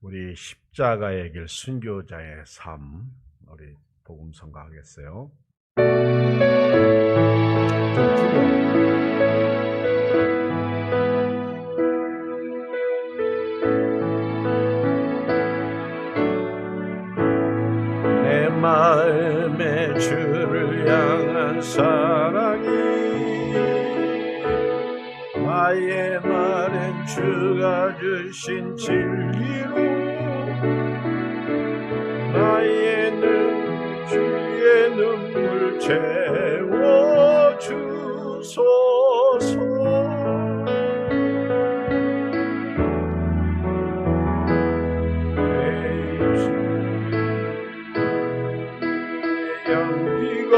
우리 십자가의 길 순교자의 삶, 우리 복음 선가하겠어요. 내 마음의 주를 향한 사랑이 나의 말은 주가 주신 진리로 나의 주의 눈물 채워주소서. 내 양비가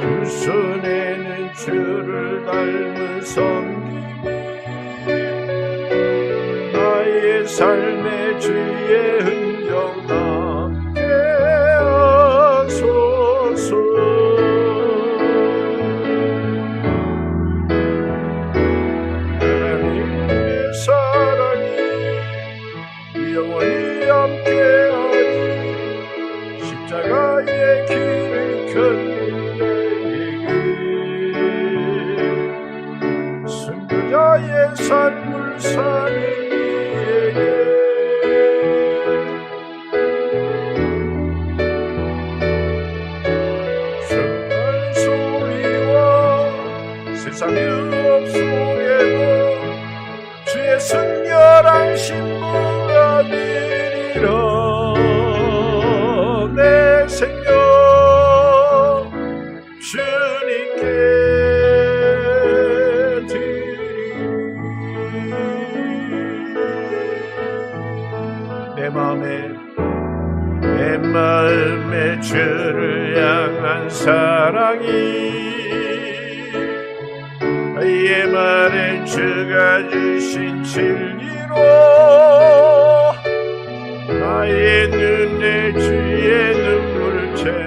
두 손에는 주를 닮은 섬김이 나의 삶의 주의 흔적 남게 하소서. 하나님의 사랑이 영원히 함께하리. 십자가의 길을 걷는 나에게 순교자의 삶을 사는 세상 유혹 속에도 주의 순결한 신부가 되리라. 내 생명 주님께 드리리. 내 마음에 주를 향한 사랑이 나의 말은 주가 주신 진리로 나의 눈에 주의 눈물을 채워주소서.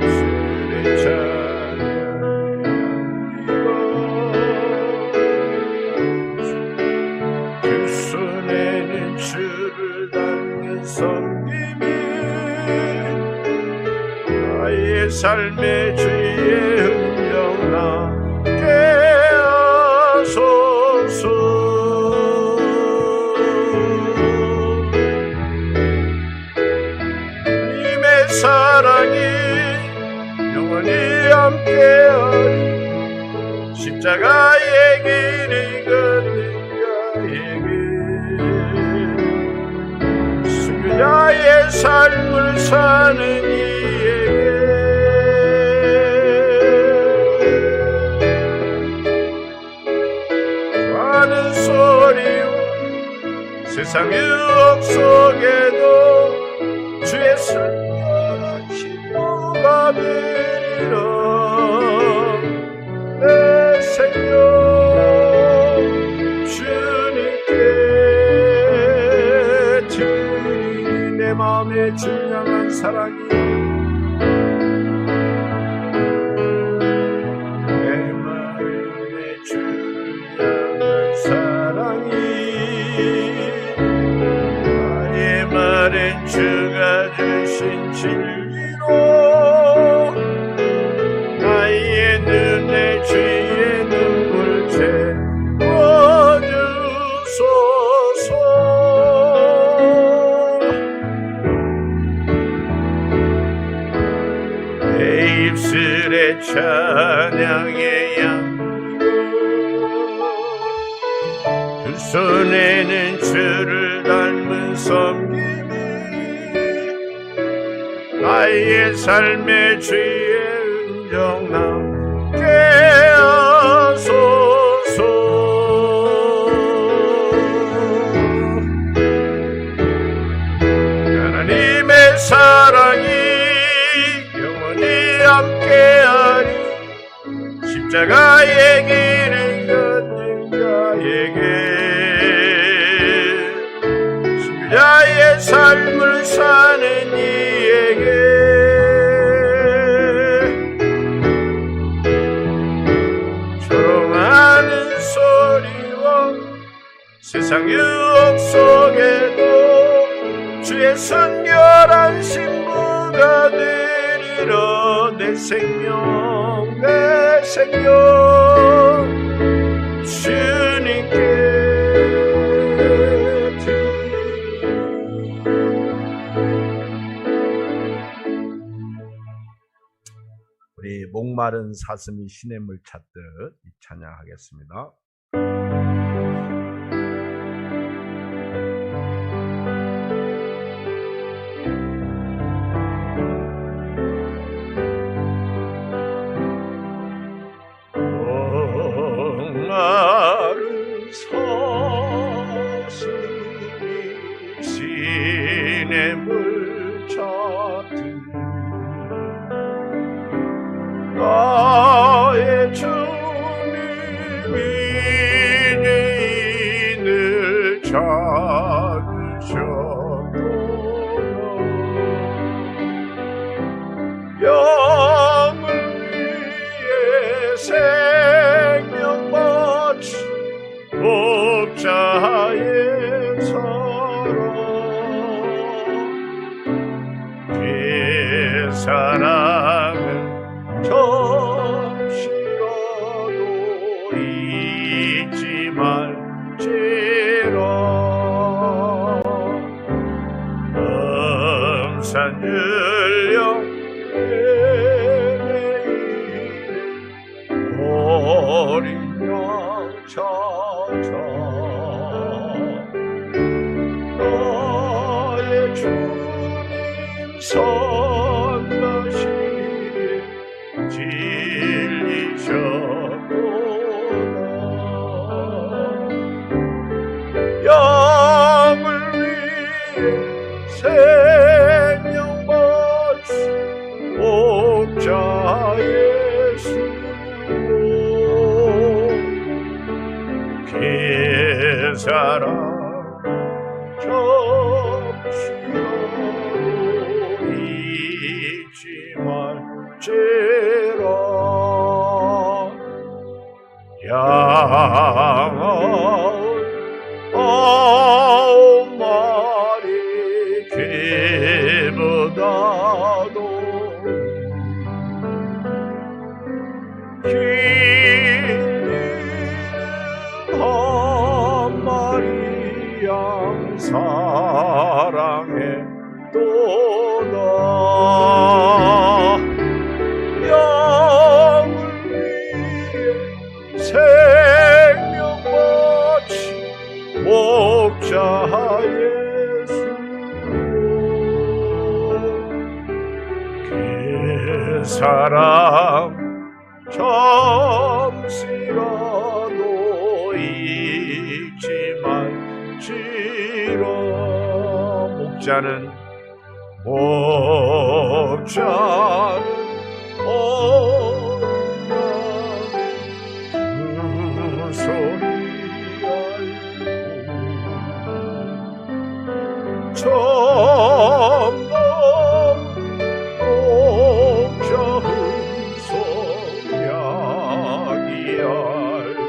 예수의 찬양이여 두 손에는 주를 닮은 섬김이 나의 삶의 주의 흔적 남게 하소서. 주님의 사랑이 영원히 함께하리. 십자가의 길을 걷는 자에게 순교자의 삶을 사는 세상 유혹 속에도 주의 순결한 신부가 되리라. 내 생명 주님께 드리니. 내 마음에 진정한 사랑이 내 마음에 주를 향한 사랑이 말은 주가 주신 진리로 나의 눈에 주의 눈물 채워주소서. 내 입술에 찬양의 양이고 두 손에는 주를 닮은 섬김 나의 삶의 주의 흔적 남게 하소서. 하나님의 사랑이 영원히 함께하리. 십자가의 길을 걷는 자에게 순교자의 삶을 사는 이에게 세상 유혹 속에도 주의 순결한 신부가 되리라. 내 생명 주님께 우리 목마른 사슴이 신의 물 찾듯 찬양하겠습니다. 목마른 사슴이 신의 물 찾듯 나의 주님이 내 인을 찾으셨도다. 영을 위해 생명 바친 목자의 사랑, 그 사랑은 잠시라도 잊지 말지라. 음산들려 어린 양 찾아 나의 주님 선하시기에 진리셨도다. 양을 위해 생명 바친 목자 예수, 그 사랑 잠시라도 잊지 말지라. 양 아홉 마리 그보다도 긴 한 마리 양 사랑해 또다. 양을 위해 생명 바친 목자 예수, 그 사랑 잠시라도 잊지 말지라. 목자는 그 소리 알고 전방 목자 음성 약이 알고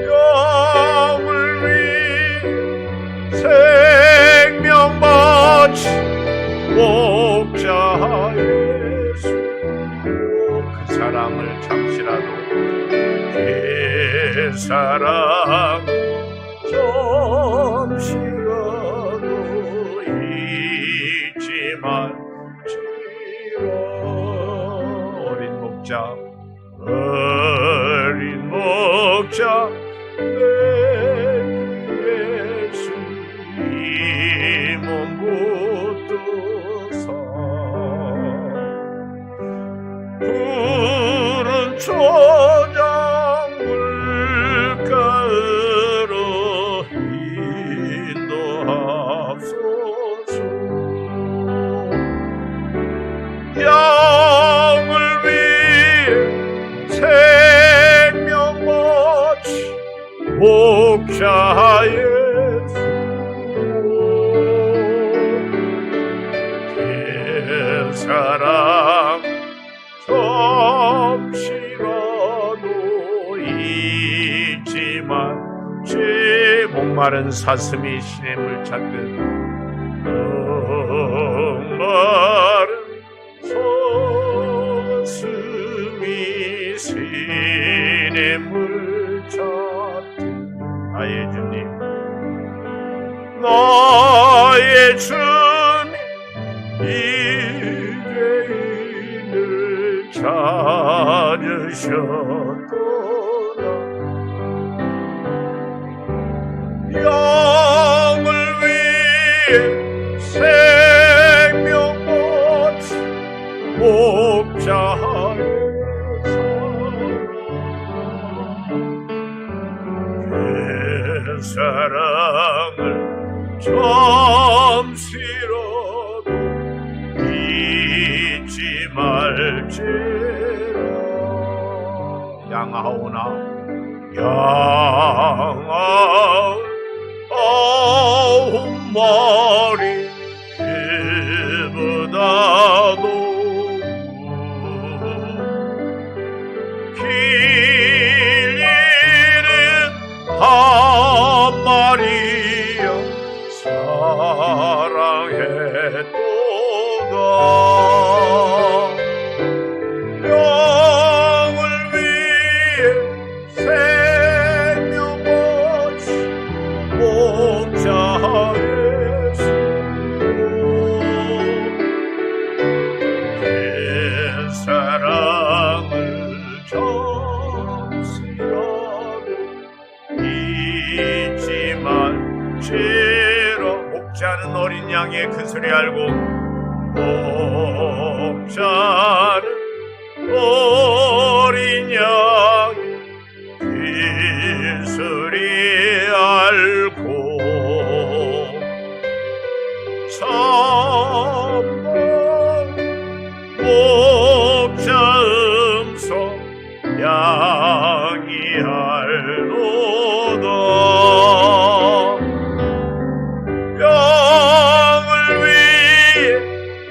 양을 위해 생명 바친 목자 예수, 그 사랑을 잠시라도 그 사랑 잠시라도 잊지 말지라. 어린 목자 내 예수 이 몸 붙드사 푸른 초장 물가으로 인도하소서. 양을 위해 생명 바친 목자 예수, 그 사랑 잠시라도 목마른 사슴이 시냇물 찾듯 목마른 사슴이 시냇물 찾듯 나의 주님 나의 주님 이제인을 찾으셨도다 영을 위해 생명 바친 목자의 사랑을 잠시라도 잊지 말지라 양아오나 아홉 마리 그보다도 길 잃은 한 마리야 사랑했도다 영을 위해 생명 바친 목자의 그 사랑을 잠시라도 잊지 말지라 목자는 어린 양의 그 소리 알고 목자는 어린 양의 그 소리 알고 참고 목자 음성 양이 알노다 영을 위해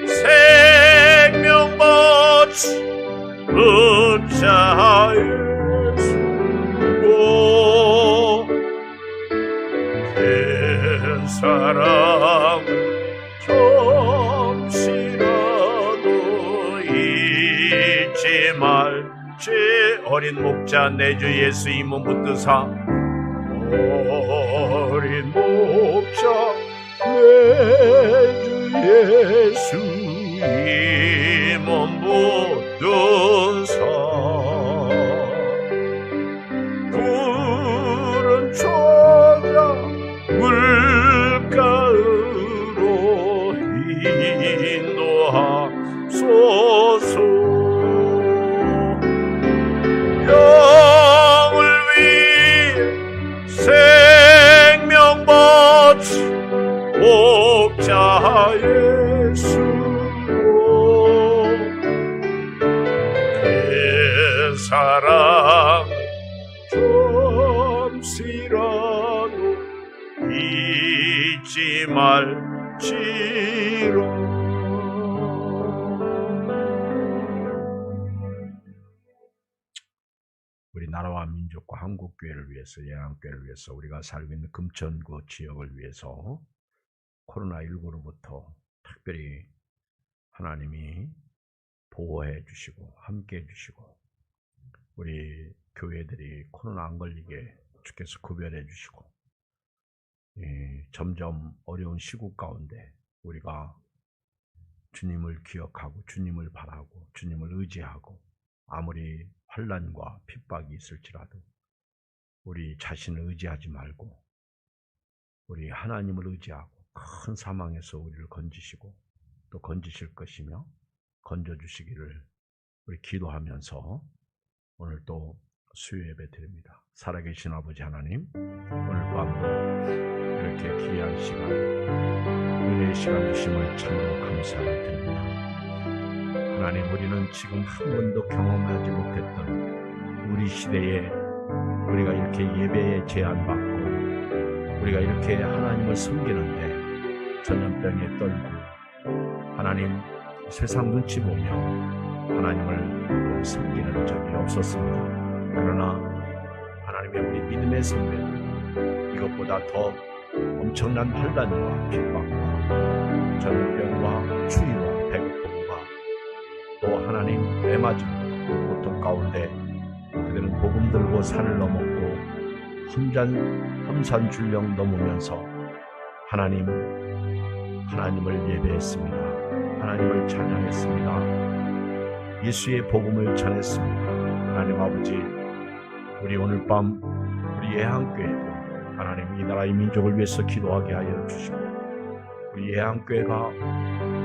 생명 바친 목자의 수고 그 사랑을 잠시라도 잊지 말지 어린 목자 내 주 예수 이몸 붙드사 어린 목자 내 주 예수 이몸 붙드사 푸른 초장 물가으로 인도하소서 영을 위해 생명 바친 목자의 수고 그 사랑 잠시라도 잊지 말지라 우리 나라와 민족과 한국교회를 위해서 예안교회를 위해서 우리가 살고 있는 금천구 지역을 위해서 코로나19로부터 특별히 하나님이 보호해 주시고 함께 해 주시고 우리 교회들이 코로나 안 걸리게 주께서 구별해 주시고 점점 어려운 시국 가운데 우리가 주님을 기억하고 주님을 바라고 주님을 의지하고 아무리 환난과 핍박이 있을지라도 우리 자신을 의지하지 말고 우리 하나님을 의지하고 큰 사망에서 우리를 건지시고 또 건지실 것이며 건져주시기를 우리 기도하면서 오늘 또 수요 예배 드립니다. 살아계신 아버지 하나님, 오늘 밤도 이렇게 귀한 시간, 은혜의 시간 주심을 참으로 감사를 드립니다. 하나님, 우리는 지금 한 번도 경험하지 못했던 우리 시대에 우리가 이렇게 예배에 제한받고 우리가 이렇게 하나님을 섬기는데 전염병에 떨고 하나님 세상 눈치 보며 하나님을 섬기는 적이 없었습니다. 그러나 하나님의 우리 믿음의 선배 이것보다 더 엄청난 환난과 핍박과 전염병과 추위와 배고픔과 또 하나님 애맞음과 고통 가운데 그들은 복음 들고 산을 넘었고 험산줄령 넘으면서 하나님을 예배했습니다. 하나님을 찬양했습니다. 예수의 복음을 전했습니다. 하나님 아버지, 우리 오늘 밤 우리 예한교회도 하나님 이 나라의 민족을 위해서 기도하게 하여 주시고, 우리 예한교회가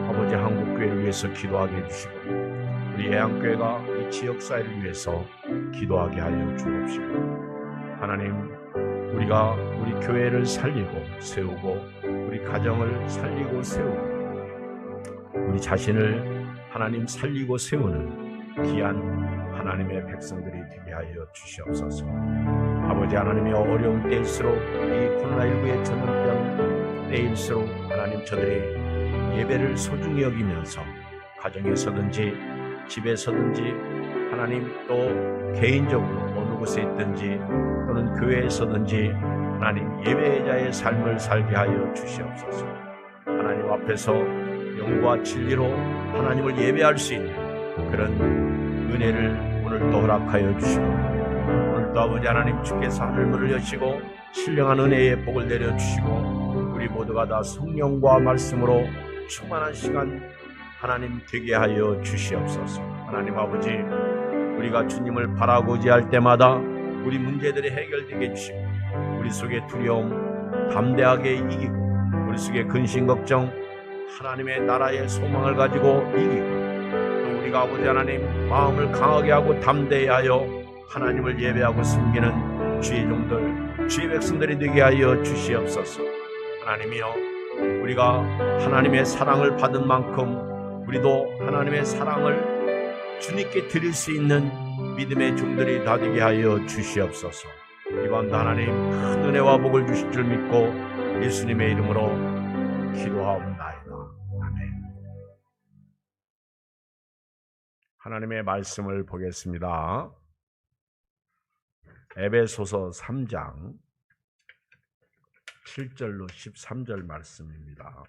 아버지 한국교회를 위해서 기도하게 해주시고, 우리 예한교회가 이 지역사회를 위해서 기도하게 하여 주옵시고, 하나님 우리가 우리 교회를 살리고 세우고 우리 가정을 살리고 세우고 우리 자신을 하나님 살리고 세우는 귀한 하나님의 백성들이 되게 하여 주시옵소서. 아버지 하나님의 어려운 때일수록 이 코로나19의 전염병 때일수록 하나님 저들이 예배를 소중히 여기면서 가정에서든지 집에서든지 하나님 또 개인적으로 어느 곳에 있든지 또는 교회에서든지 하나님 예배자의 삶을 살게 하여 주시옵소서. 하나님 앞에서 영과 진리로 하나님을 예배할 수 있는 그런 은혜를 오늘도 허락하여 주시고, 오늘도 아버지 하나님 주께서 하늘문을 여시고 신령한 은혜의 복을 내려주시고 우리 모두가 다 성령과 말씀으로 충만한 시간 하나님 되게 하여 주시옵소서. 하나님 아버지, 우리가 주님을 바라고 의지할 때마다 우리 문제들이 해결되게 해주시고, 우리 속의 두려움 담대하게 이기고, 우리 속의 근심 걱정 하나님의 나라의 소망을 가지고 이기고, 또 우리가 아버지 하나님 마음을 강하게 하고 담대히 하여 하나님을 예배하고 섬기는 주의 종들, 주의 백성들이 되게 하여 주시옵소서. 하나님이여, 우리가 하나님의 사랑을 받은 만큼 우리도 하나님의 사랑을 주님께 드릴 수 있는 믿음의 종들이 다 되게 하여 주시옵소서. 이밤도 하나님 큰 은혜와 복을 주실 줄 믿고 예수님의 이름으로 기도하옵나이다. 아멘. 하나님의 말씀을 보겠습니다. 에베소서 3장 7절로 13절 말씀입니다.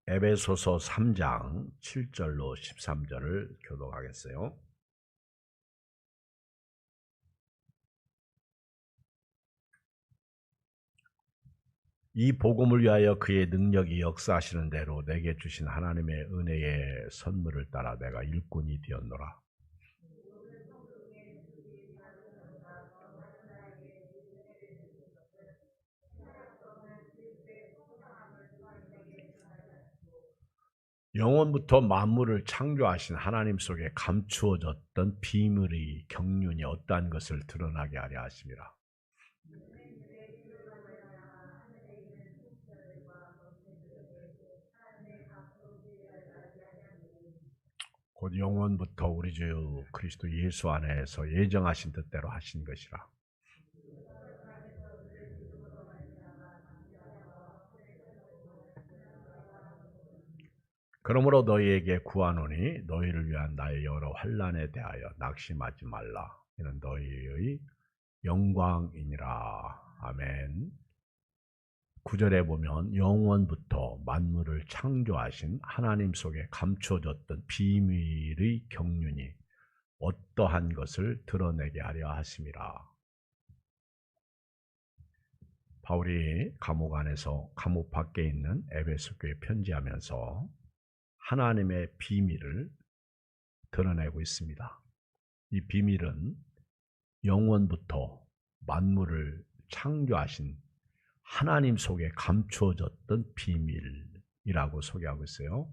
에베소서 3장 7절로 13절을 교독하겠어요. 이 복음을 위하여 그의 능력이 역사하시는 대로 내게 주신 하나님의 은혜의 선물을 따라 내가 일꾼이 되었노라. 영원부터 만물을 창조하신 하나님 속에 감추어졌던 비밀의 경륜이 어떠한 것을 드러나게 하려 하심이라. 곧 영원부터 우리 주 그리스도 예수 안에서 예정하신 뜻대로 하신 것이라. 그러므로 너희에게 구하노니 너희를 위한 나의 여러 환난에 대하여 낙심하지 말라. 이는 너희의 영광이니라. 아멘. 9절에 보면 영원부터 만물을 창조하신 하나님 속에 감춰졌던 비밀의 경륜이 어떠한 것을 드러내게 하려 하심이라. 바울이 감옥 안에서 감옥 밖에 있는 에베소 교회에 편지하면서 하나님의 비밀을 드러내고 있습니다. 이 비밀은 영원부터 만물을 창조하신 하나님 속에 감추어졌던 비밀이라고 소개하고 있어요.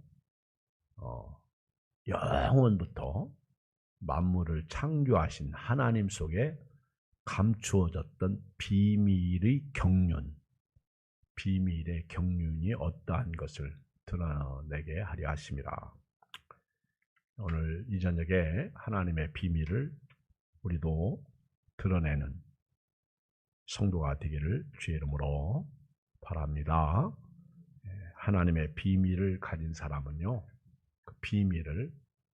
영원부터 만물을 창조하신 하나님 속에 감추어졌던 비밀의 경륜, 비밀의 경륜이 어떠한 것을 드러내게 하려 하심이라. 오늘 이 저녁에 하나님의 비밀을 우리도 드러내는 성도가 되기를 주의 이름으로 바랍니다. 하나님의 비밀을 가진 사람은요, 그 비밀을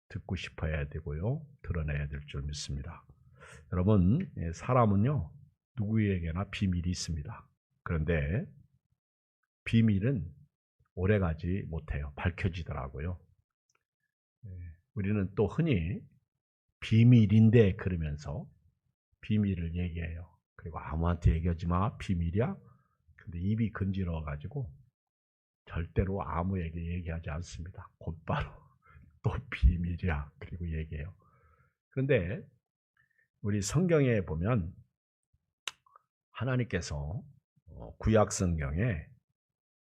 듣고 싶어야 되고요, 드러내야 될 줄 믿습니다. 여러분, 사람은요, 누구에게나 비밀이 있습니다. 그런데 비밀은 오래가지 못해요. 밝혀지더라고요. 우리는 또 흔히 비밀인데 그러면서 비밀을 얘기해요. 그리고 아무한테 얘기하지 마, 비밀이야. 근데 입이 건지러워가지고 절대로 아무에게 얘기하지 않습니다. 곧바로 또 비밀이야. 그리고 얘기해요. 그런데 우리 성경에 보면 하나님께서 구약 성경에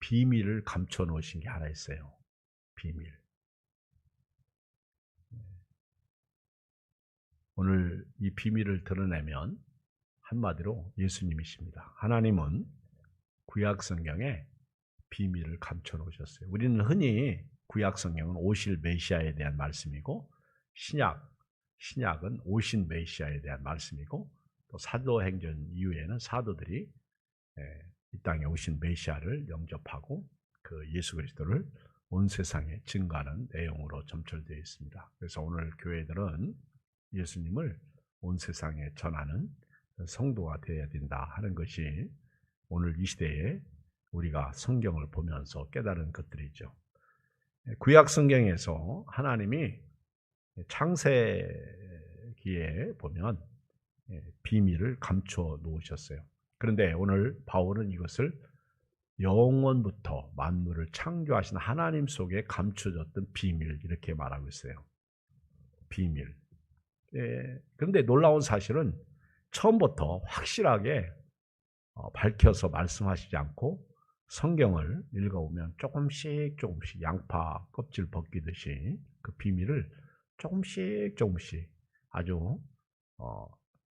비밀을 감춰 놓으신 게 하나 있어요. 비밀. 오늘 이 비밀을 드러내면 한마디로 예수님이십니다. 하나님은 구약 성경에 비밀을 감춰 놓으셨어요. 우리는 흔히 구약 성경은 오실 메시아에 대한 말씀이고 신약은 오신 메시아에 대한 말씀이고 또 사도행전 이후에는 사도들이 이 땅에 오신 메시아를 영접하고 그 예수 그리스도를 온 세상에 증거하는 내용으로 점철되어 있습니다. 그래서 오늘 교회들은 예수님을 온 세상에 전하는 성도가 되어야 된다 하는 것이 오늘 이 시대에 우리가 성경을 보면서 깨달은 것들이죠. 구약 성경에서 하나님이 창세기에 보면 비밀을 감춰 놓으셨어요. 그런데 오늘 바울은 이것을 영원부터 만물을 창조하신 하나님 속에 감춰졌던 비밀 이렇게 말하고 있어요. 비밀. 그런데 놀라운 사실은 처음부터 확실하게 밝혀서 말씀하시지 않고 성경을 읽어보면 조금씩 양파 껍질 벗기듯이 그 비밀을 조금씩 아주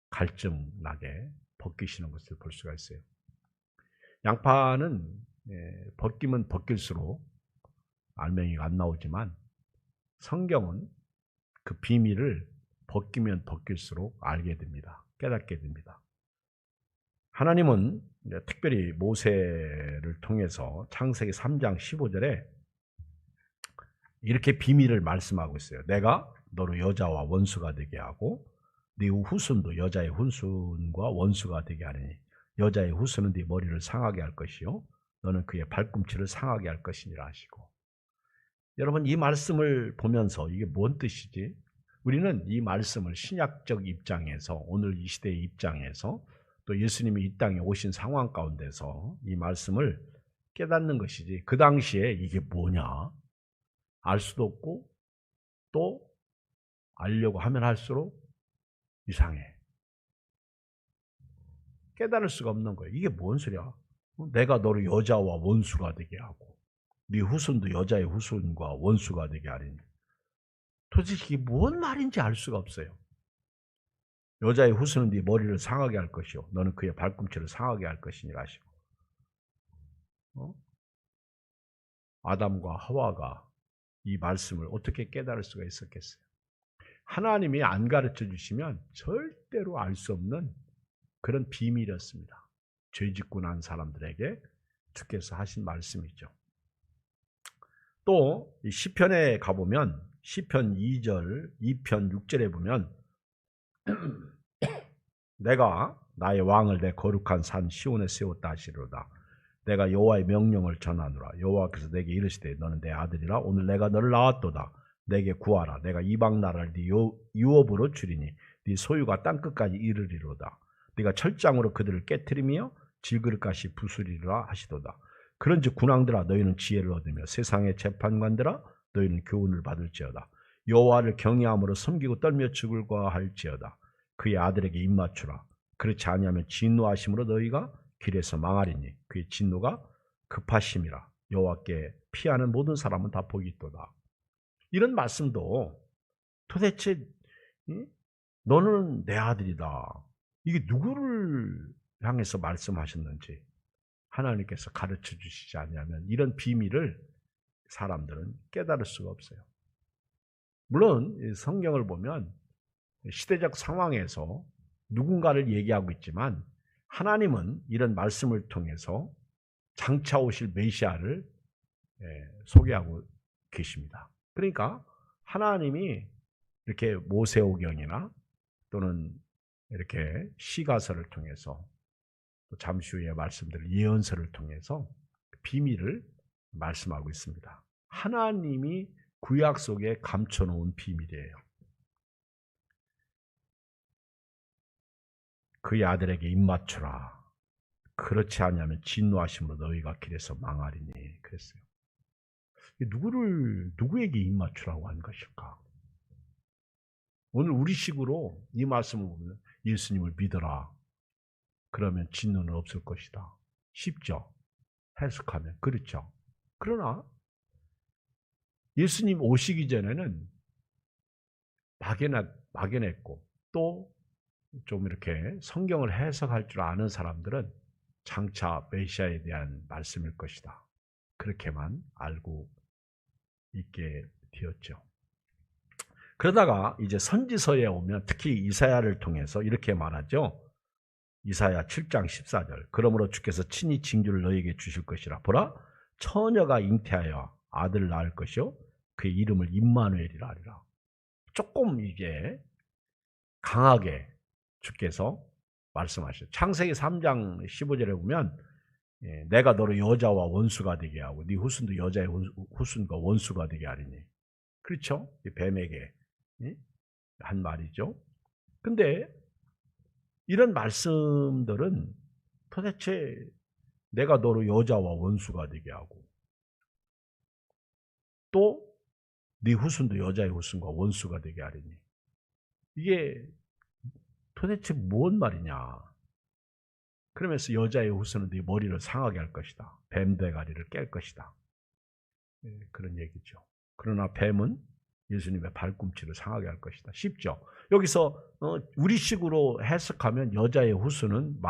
갈증나게 벗기시는 것을 볼 수가 있어요. 양파는 벗기면 벗길수록 알맹이가 안 나오지만 성경은 그 비밀을 벗기면 벗길수록 알게 됩니다. 깨닫게 됩니다. 하나님은 특별히 모세를 통해서 창세기 3장 15절에 이렇게 비밀을 말씀하고 있어요. 내가 너로 여자와 원수가 되게 하고 네 후손도 여자의 후손과 원수가 되게 하리니 여자의 후손은 네 머리를 상하게 할 것이요 너는 그의 발꿈치를 상하게 할 것이니라 하시고, 여러분 이 말씀을 보면서 이게 뭔 뜻이지? 우리는 이 말씀을 신약적 입장에서 오늘 이 시대의 입장에서 또 예수님이 이 땅에 오신 상황 가운데서 이 말씀을 깨닫는 것이지 그 당시에 이게 뭐냐 알 수도 없고 또 알려고 하면 할수록 이상해. 깨달을 수가 없는 거예요. 이게 뭔 소리야? 내가 너를 여자와 원수가 되게 하고 네 후손도 여자의 후손과 원수가 되게 하리니 도대체 이게 뭔 말인지 알 수가 없어요. 여자의 후손은 네 머리를 상하게 할 것이요 너는 그의 발꿈치를 상하게 할 것이니라 하시고, 아담과 하와가 이 말씀을 어떻게 깨달을 수가 있었겠어요? 하나님이 안 가르쳐 주시면 절대로 알 수 없는 그런 비밀이었습니다. 죄 짓고 난 사람들에게 주께서 하신 말씀이죠. 또 시편에 가보면 시편 2절, 2편 6절에 보면 내가 나의 왕을 내 거룩한 산 시온에 세웠다 하시로다. 내가 여호와의 명령을 전하노라. 여호와께서 내게 이르시되 너는 내 아들이라. 오늘 내가 너를 낳았도다. 내게 구하라. 내가 이방 나라를 네 유업으로 주리니 네 소유가 땅끝까지 이르리로다. 네가 철장으로 그들을 깨트리며 질그릇같이 부수리라 하시도다. 그런즉 군왕들아 너희는 지혜를 얻으며 세상의 재판관들아 너희는 교훈을 받을지어다. 여호와를 경외함으로 섬기고 떨며 죽을까 할지어다. 그의 아들에게 입맞추라. 그렇지 아니하면 진노하심으로 너희가 길에서 망하리니 그의 진노가 급하심이라. 여호와께 피하는 모든 사람은 다 복이 있도다. 이런 말씀도 도대체 너는 내 아들이다. 이게 누구를 향해서 말씀하셨는지 하나님께서 가르쳐 주시지 않으면 이런 비밀을 사람들은 깨달을 수가 없어요. 물론 성경을 보면 시대적 상황에서 누군가를 얘기하고 있지만 하나님은 이런 말씀을 통해서 장차 오실 메시아를 소개하고 계십니다. 그러니까 하나님이 이렇게 모세오경이나 또는 이렇게 시가서를 통해서 또 잠시 후에 말씀드릴 예언서를 통해서 비밀을 말씀하고 있습니다. 하나님이 구약 속에 감춰놓은 비밀이에요. 그의 아들에게 입맞추라. 그렇지 않으면 진노하심으로 너희가 길에서 망하리니 그랬어요. 누구에게 입맞추라고 한 것일까? 오늘 우리식으로 이 말씀을 보면 예수님을 믿어라. 그러면 진노는 없을 것이다. 쉽죠? 해석하면 그렇죠. 그러나 예수님 오시기 전에는 막연했고 또 좀 이렇게 성경을 해석할 줄 아는 사람들은 장차 메시아에 대한 말씀일 것이다. 그렇게만 알고 있게 되었죠. 그러다가 이제 선지서에 오면 특히 이사야를 통해서 이렇게 말하죠. 이사야 7장 14절. 그러므로 주께서 친히 징조를 너희에게 주실 것이라. 보라, 처녀가 잉태하여 아들을 낳을 것이요 그의 이름을 임마누엘이라 하리라. 조금 이게 강하게 주께서 말씀하셨어요. 창세기 3장 15절에 보면 내가 너를 여자와 원수가 되게 하고 네 후손도 여자의 후손과 원수가 되게 하리니. 그렇죠? 뱀에게 한 말이죠. 근데 이런 말씀들은 도대체 내가 너를 여자와 원수가 되게 하고 또 네 후손도 여자의 후손과 원수가 되게 하리니. 이게 도대체 뭔 말이냐. 그러면서 여자의 후손은 네 머리를 상하게 할 것이다. 뱀 대가리를 깰 것이다. 그런 얘기죠. 그러나 뱀은 예수님의 발꿈치를 상하게 할 것이다. 쉽죠? 여기서 우리식으로 해석하면 여자의 후손은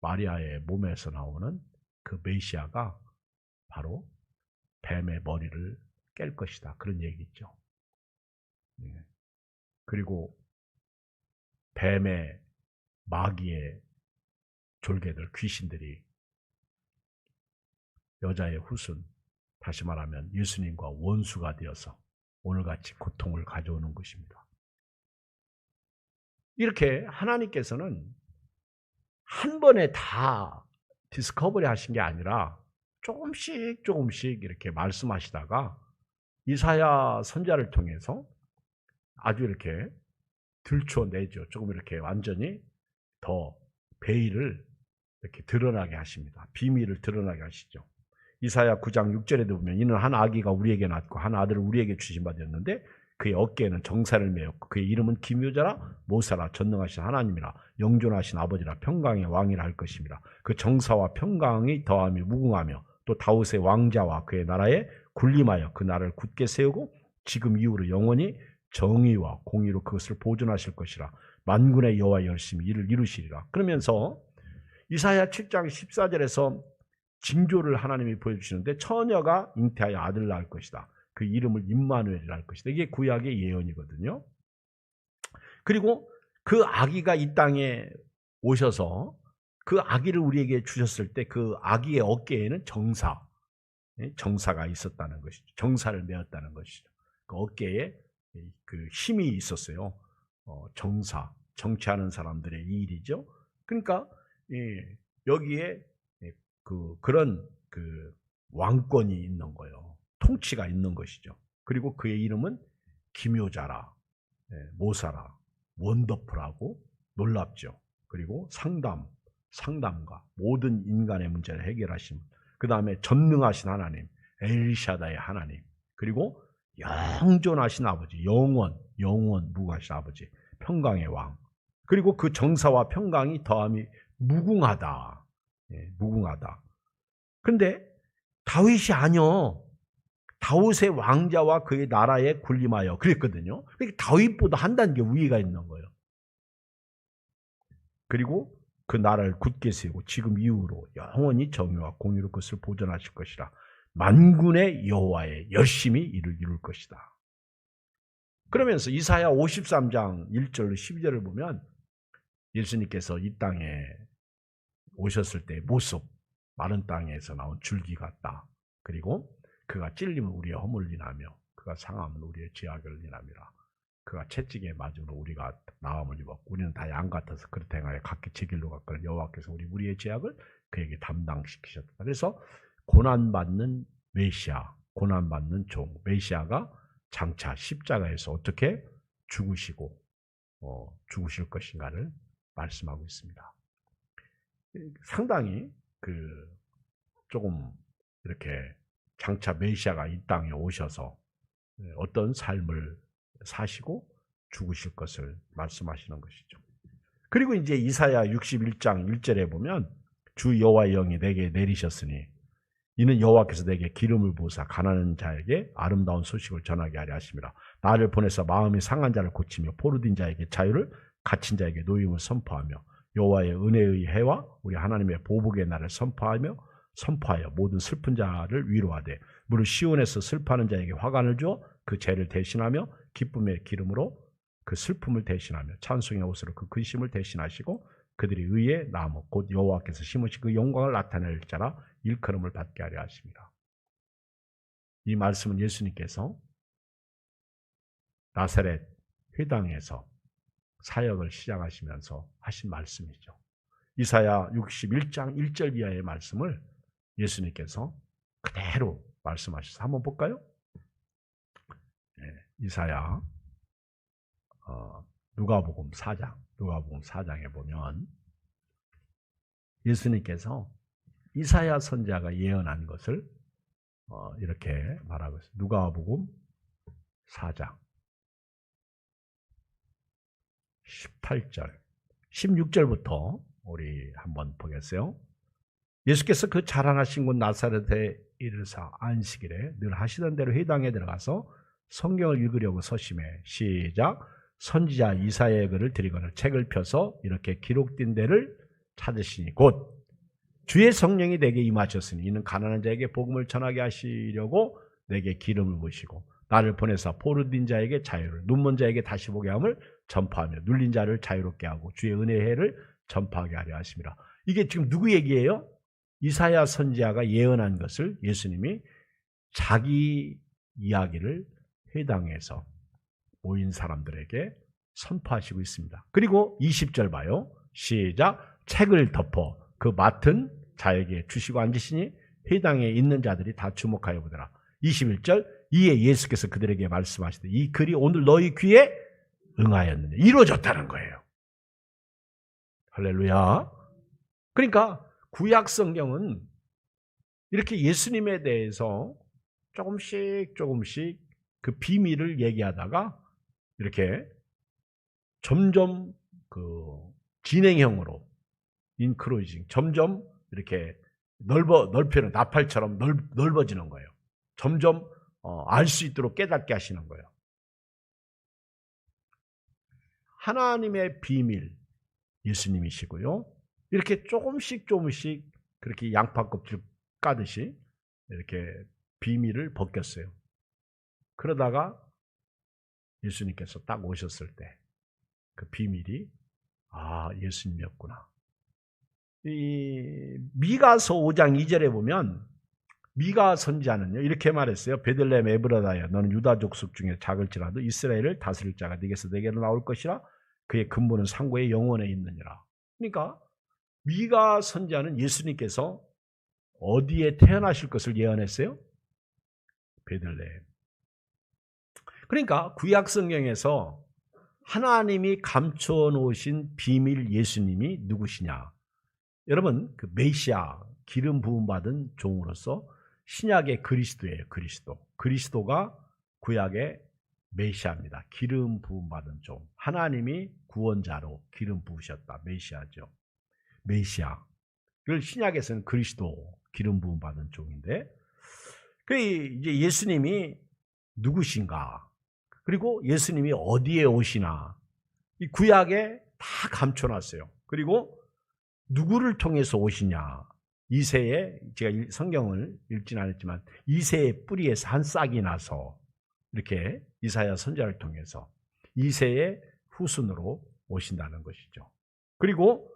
마리아의 몸에서 나오는 그 메시아가 바로 뱀의 머리를 깰 것이다. 그런 얘기죠. 그리고 뱀의 마귀의 졸개들, 귀신들이 여자의 후손, 다시 말하면 예수님과 원수가 되어서 오늘같이 고통을 가져오는 것입니다. 이렇게 하나님께서는 한 번에 다 디스커버리 하신 게 아니라 조금씩 이렇게 말씀하시다가 이사야 선지자를 통해서 아주 이렇게 들춰내죠. 조금 이렇게 완전히 더 베일을 이렇게 드러나게 하십니다. 비밀을 드러나게 하시죠. 이사야 9장 6절에도 보면 이는 한 아기가 우리에게 낳고 한 아들을 우리에게 주신 바 되었는데 그의 어깨에는 정사를 메었고 그의 이름은 기묘자라 모사라 전능하신 하나님이라 영존하신 아버지라 평강의 왕이라 할 것입니다. 그 정사와 평강이 더하며 무궁하며 또 다윗의 왕자와 그의 나라에 군림하여 그 나라를 굳게 세우고 지금 이후로 영원히 정의와 공의로 그것을 보존하실 것이라. 만군의 여호와 열심히 이를 이루시리라. 그러면서 이사야 7장 14절에서 징조를 하나님이 보여주시는데 처녀가 잉태하여 아들을 낳을 것이다. 그 이름을 임마누엘이라 할 것이다. 이게 구약의 예언이거든요. 그리고 그 아기가 이 땅에 오셔서 그 아기를 우리에게 주셨을 때 그 아기의 어깨에는 정사가 있었다는 것이죠. 정사를 메었다는 것이죠. 그 어깨에 그 힘이 있었어요. 정치하는 사람들의 일이죠. 그러니까 여기에 그런 왕권이 있는 거예요. 통치가 있는 것이죠. 그리고 그의 이름은 기묘자라, 모사라, 원더풀하고 놀랍죠. 그리고 상담가, 모든 인간의 문제를 해결하신, 그 다음에 전능하신 하나님, 엘샤다의 하나님, 그리고 영존하신 아버지, 영원 무궁하신 아버지, 평강의 왕. 그리고 그 정사와 평강이 더함이 무궁하다. 무궁하다. 근데 다윗이 아니요. 다윗의 왕자와 그의 나라에 군림하여 그랬거든요. 그러니까 다윗보다 한 단계 위가 있는 거예요. 그리고 그 나라를 굳게 세우고 지금 이후로 영원히 정의와 공의로 그것을 보존하실 것이라. 만군의 여호와의 열심히 이를 이룰 것이다. 그러면서 이사야 53장 1절로 12절을 보면 예수님께서 이 땅에 오셨을 때의 모습, 마른 땅에서 나온 줄기 같다. 그리고 그가 찔림은 우리의 허물을 인하며 그가 상함은 우리의 죄악을 인함이라. 그가 채찍에 맞음으로 우리가 나음을 입었고 우리는 다 양 같아서 그렇다 행하여 각기 제 길로 갔거늘 여호와께서 우리의 죄악을 그에게 담당시키셨다. 그래서 고난받는 메시아, 고난받는 종, 메시아가 장차 십자가에서 어떻게 죽으시고 죽으실 것인가를 말씀하고 있습니다. 상당히 조금 이렇게 장차 메시아가 이 땅에 오셔서 어떤 삶을 사시고 죽으실 것을 말씀하시는 것이죠. 그리고 이제 이사야 61장 1절에 보면 주 여호와의 영이 내게 내리셨으니 이는 여호와께서 내게 기름을 부으사 가난한 자에게 아름다운 소식을 전하게 하려 하심이라. 나를 보내서 마음이 상한 자를 고치며 포로된 자에게 자유를, 갇힌 자에게 노임을 선포하며 여호와의 은혜의 해와 우리 하나님의 보복의 날을 선포하여 모든 슬픈 자를 위로하되 무릇 시온에서 슬퍼하는 자에게 화관을 주어 그 죄를 대신하며 기쁨의 기름으로 그 슬픔을 대신하며 찬송의 옷으로 그 근심을 대신하시고 그들이 의의 나무 곧 여호와께서 심으신 그 영광을 나타낼 자라 일컬음을 받게 하려 하십니다. 이 말씀은 예수님께서 나사렛 회당에서 사역을 시작하시면서 하신 말씀이죠. 이사야 61장 1절 이하의 말씀을 예수님께서 그대로 말씀하셔서 한번 볼까요? 네, 이사야 누가복음 4장에 보면 예수님께서 이사야 선지자가 예언한 것을 이렇게 말하고 있어요. 누가복음 4장 18절 16절부터 우리 한번 보겠어요. 예수께서 그 자라나신 곳 나사렛에 이르사 안식일에 늘 하시던 대로 회당에 들어가서 성경을 읽으려고 서심해 시작. 선지자 이사야의 글을 드리거늘 책을 펴서 이렇게 기록된 데를 찾으시니 곧 주의 성령이 내게 임하셨으니 이는 가난한 자에게 복음을 전하게 하시려고 내게 기름을 부으시고 나를 보내사 포로된 자에게 자유를, 눈먼 자에게 다시 보게 함을 전파하며 눌린 자를 자유롭게 하고 주의 은혜의 해를 전파하게 하려 하심이라. 이게 지금 누구 얘기예요? 이사야 선지자가 예언한 것을 예수님이 자기 이야기를 회당에서 모인 사람들에게 선포하시고 있습니다. 그리고 20절 봐요. 시작. 책을 덮어 그 맡은 자에게 주시고 앉으시니 회당에 있는 자들이 다 주목하여 보더라. 21절. 이에 예수께서 그들에게 말씀하시되 이 글이 오늘 너희 귀에 응하였느냐. 이루어졌다는 거예요. 할렐루야. 그러니까 구약 성경은 이렇게 예수님에 대해서 조금씩 그 비밀을 얘기하다가 이렇게 점점 그 진행형으로 인크로이징 점점 이렇게 넓혀는 나팔처럼 넓어지는 거예요. 점점 알 수 있도록 깨닫게 하시는 거예요. 하나님의 비밀 예수님이시고요. 이렇게 조금씩 그렇게 양파 껍질 까듯이 이렇게 비밀을 벗겼어요. 그러다가 예수님께서 딱 오셨을 때 그 비밀이 예수님이었구나. 이 미가서 5장 2절에 보면 미가 선지자는요 이렇게 말했어요. 베들레헴 에브라다야 너는 유다 족속 중에 작을지라도 이스라엘을 다스릴 자가 네게서 내게로 나올 것이라 그의 근본은 상고의 영원에 있느니라. 그러니까 미가 선지자는 예수님께서 어디에 태어나실 것을 예언했어요? 베들레헴. 그러니까 구약 성경에서 하나님이 감춰 놓으신 비밀 예수님이 누구시냐? 여러분, 그 메시아 기름 부음 받은 종으로서 신약의 그리스도예요. 그리스도가 구약의 메시아입니다. 기름 부음 받은 종. 하나님이 구원자로 기름 부으셨다. 메시아죠. 메시아를 신약에서는 그리스도 기름 부음 받은 종인데, 그 이제 예수님이 누구신가? 그리고 예수님이 어디에 오시나? 이 구약에 다 감춰놨어요. 그리고 누구를 통해서 오시냐? 이새에 제가 성경을 읽지는 않았지만 이새의 뿌리에서 한 싹이 나서 이렇게 이사야 선지자를 통해서 2세의 후순으로 오신다는 것이죠. 그리고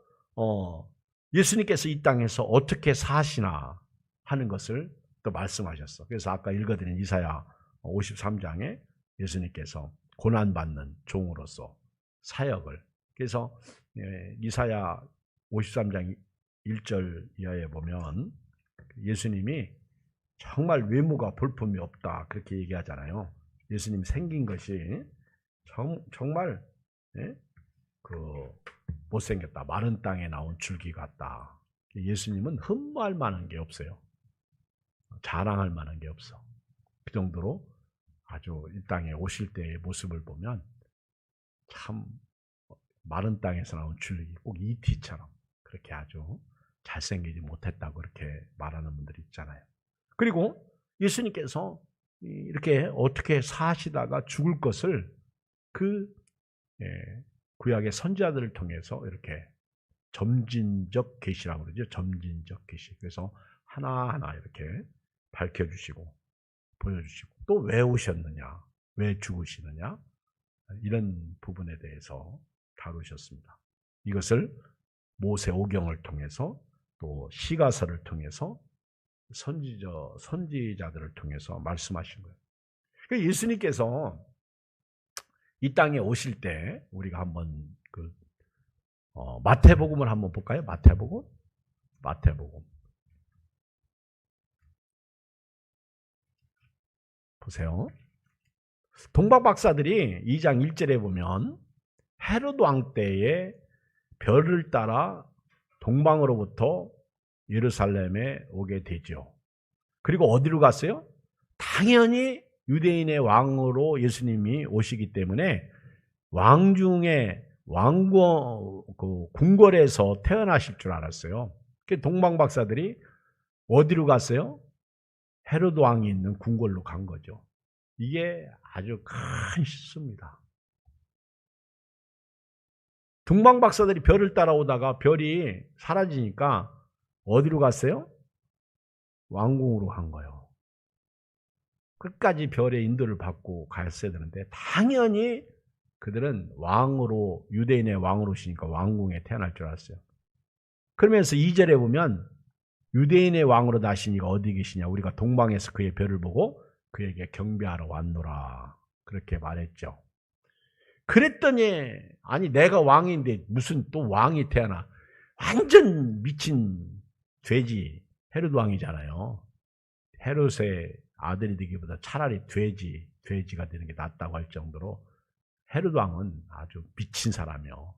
예수님께서 이 땅에서 어떻게 사시나 하는 것을 또 말씀하셨어. 그래서 아까 읽어드린 이사야 53장에 예수님께서 고난받는 종으로서 사역을, 그래서 이사야 53장 1절 이하에 보면 예수님이 정말 외모가 볼품이 없다 그렇게 얘기하잖아요. 예수님 생긴 것이 정말 못생겼다. 마른 땅에 나온 줄기 같다. 예수님은 흠모할 만한 게 없어요. 자랑할 만한 게 없어. 그 정도로 아주 이 땅에 오실 때의 모습을 보면 참 마른 땅에서 나온 줄기, 꼭 이티처럼 그렇게 아주 잘생기지 못했다고 그렇게 말하는 분들이 있잖아요. 그리고 예수님께서 이렇게 어떻게 사시다가 죽을 것을 그 구약의 선지자들을 통해서 이렇게 점진적 계시라고 그러죠. 점진적 계시. 그래서 하나하나 이렇게 밝혀주시고 보여주시고, 또 왜 오셨느냐, 왜 죽으시느냐, 이런 부분에 대해서 다루셨습니다. 이것을 모세오경을 통해서 또 시가서를 통해서 선지자들을 통해서 말씀하신 거예요. 그러니까 예수님께서 이 땅에 오실 때 우리가 한번 마태복음을 한번 볼까요? 마태복음. 보세요. 동방박사들이 2장 1절에 보면 헤롯 왕 때에 별을 따라 동방으로부터 예루살렘에 오게 되죠. 그리고 어디로 갔어요? 당연히 유대인의 왕으로 예수님이 오시기 때문에 왕중의 궁궐에서 태어나실 줄 알았어요. 동방박사들이 어디로 갔어요? 헤롯 왕이 있는 궁궐로 간 거죠. 이게 아주 큰 실수입니다. 동방박사들이 별을 따라오다가 별이 사라지니까 어디로 갔어요? 왕궁으로 간 거예요. 끝까지 별의 인도를 받고 갔어야 되는데 당연히 그들은 왕으로, 유대인의 왕으로 오시니까 왕궁에 태어날 줄 알았어요. 그러면서 2절에 보면 유대인의 왕으로 나시니까 어디 계시냐, 우리가 동방에서 그의 별을 보고 그에게 경배하러 왔노라 그렇게 말했죠. 그랬더니 아니 내가 왕인데 무슨 또 왕이 태어나. 완전 미친 돼지 헤롯 왕이잖아요. 헤롯의 아들이 되기보다 차라리 돼지가 되는 게 낫다고 할 정도로 헤롯 왕은 아주 미친 사람이요.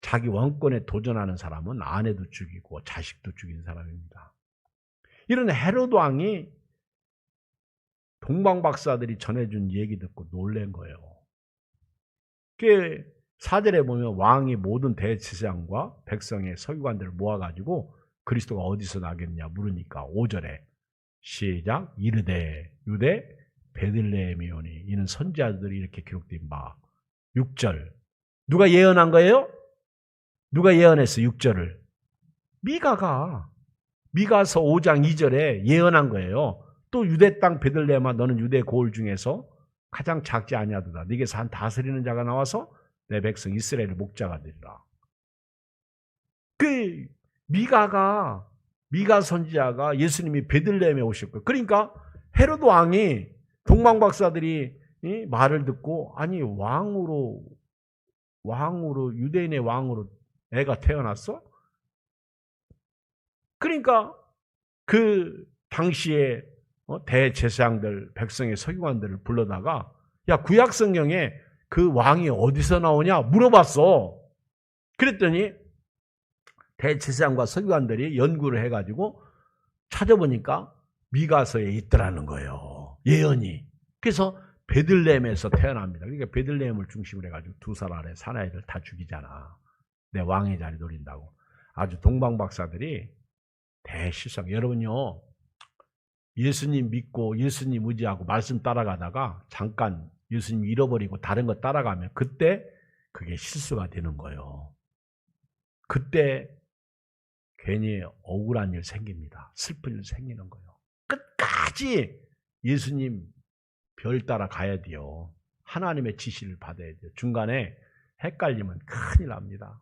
자기 왕권에 도전하는 사람은 아내도 죽이고 자식도 죽인 사람입니다. 이런 헤롯 왕이 동방박사들이 전해준 얘기 듣고 놀란 거예요. 그 4절에 보면 왕이 모든 대제사장과 백성의 서기관들을 모아가지고 그리스도가 어디서 나겠냐 물으니까 5절에 시작, 이르되 유대 베들레헴이오니 이는 선지자들이 이렇게 기록된 바. 6절 누가 예언한 거예요? 누가 예언했어? 6절을 미가서 5장 2절에 예언한 거예요. 또 유대 땅 베들레헴아 너는 유대 고을 중에서 가장 작지 아니하도다. 네게서 한 다스리는 자가 나와서 내 백성 이스라엘의 목자가 되리라. 그 미가 선지자가 예수님이 베들레헴에 오셨고, 그러니까 헤롯 왕이 동방박사들이 말을 듣고 아니 왕으로 유대인의 왕으로 애가 태어났어? 그러니까 그 당시에 대제사장들, 백성의 서기관들을 불러다가 야 구약 성경에 그 왕이 어디서 나오냐 물어봤어. 그랬더니 대제사장과 서기관들이 연구를 해가지고 찾아보니까 미가서에 있더라는 거예요. 예언이. 그래서 베들레헴에서 태어납니다. 그러니까 베들레헴을 중심으로 해가지고 두 살 아래 사나이를 다 죽이잖아. 내 왕의 자리 노린다고. 아주 동방박사들이 대실상. 여러분요, 예수님 믿고 예수님 의지하고 말씀 따라가다가 잠깐 예수님 잃어버리고 다른 거 따라가면 그때 그게 실수가 되는 거예요. 그때 괜히 억울한 일 생깁니다. 슬픈 일 생기는 거예요. 끝까지 예수님 별 따라 가야 돼요. 하나님의 지시를 받아야 돼요. 중간에 헷갈리면 큰일 납니다.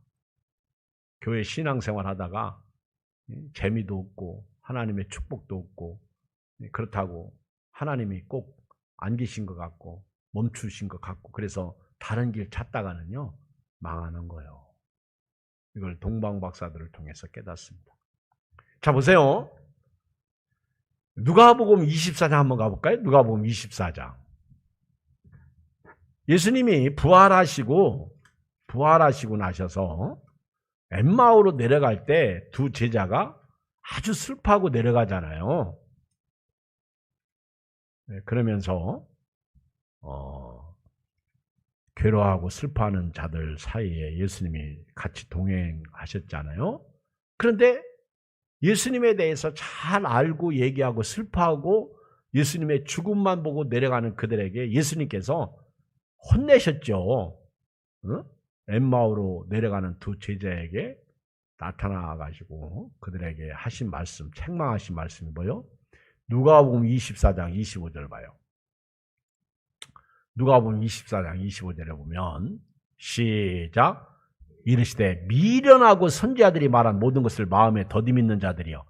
교회 신앙생활 하다가 재미도 없고 하나님의 축복도 없고 그렇다고 하나님이 꼭 안 계신 것 같고 멈추신 것 같고 그래서 다른 길 찾다가는요 망하는 거예요. 이걸 동방박사들을 통해서 깨닫습니다. 자 보세요. 누가복음 24장 한번 가볼까요? 누가복음 24장. 예수님이 부활하시고 나셔서 엠마오로 내려갈 때 두 제자가 아주 슬퍼하고 내려가잖아요. 그러면서 괴로워하고 슬퍼하는 자들 사이에 예수님이 같이 동행하셨잖아요. 그런데 예수님에 대해서 잘 알고 얘기하고 슬퍼하고 예수님의 죽음만 보고 내려가는 그들에게 예수님께서 혼내셨죠. 엠마오로 내려가는 두 제자에게 나타나가지고 그들에게 하신 말씀, 책망하신 말씀이 뭐요? 누가복음 24장 25절 봐요. 누가복음 24장 25절에 보면 시작. 이르시되 미련하고 선지자들이 말한 모든 것을 마음에 더디 믿는 자들이여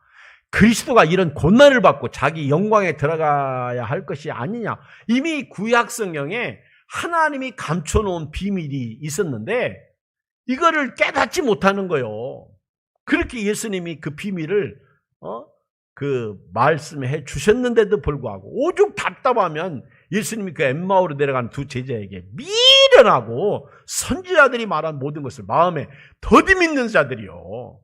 그리스도가 이런 고난을 받고 자기 영광에 들어가야 할 것이 아니냐. 이미 구약 성경에 하나님이 감춰놓은 비밀이 있었는데 이거를 깨닫지 못하는 거예요. 그렇게 예수님이 그 비밀을 말씀해 주셨는데도 불구하고 오죽 답답하면 예수님이 그 엠마오로 내려간 두 제자에게 미련하고 선지자들이 말한 모든 것을 마음에 더디 믿는 자들이요.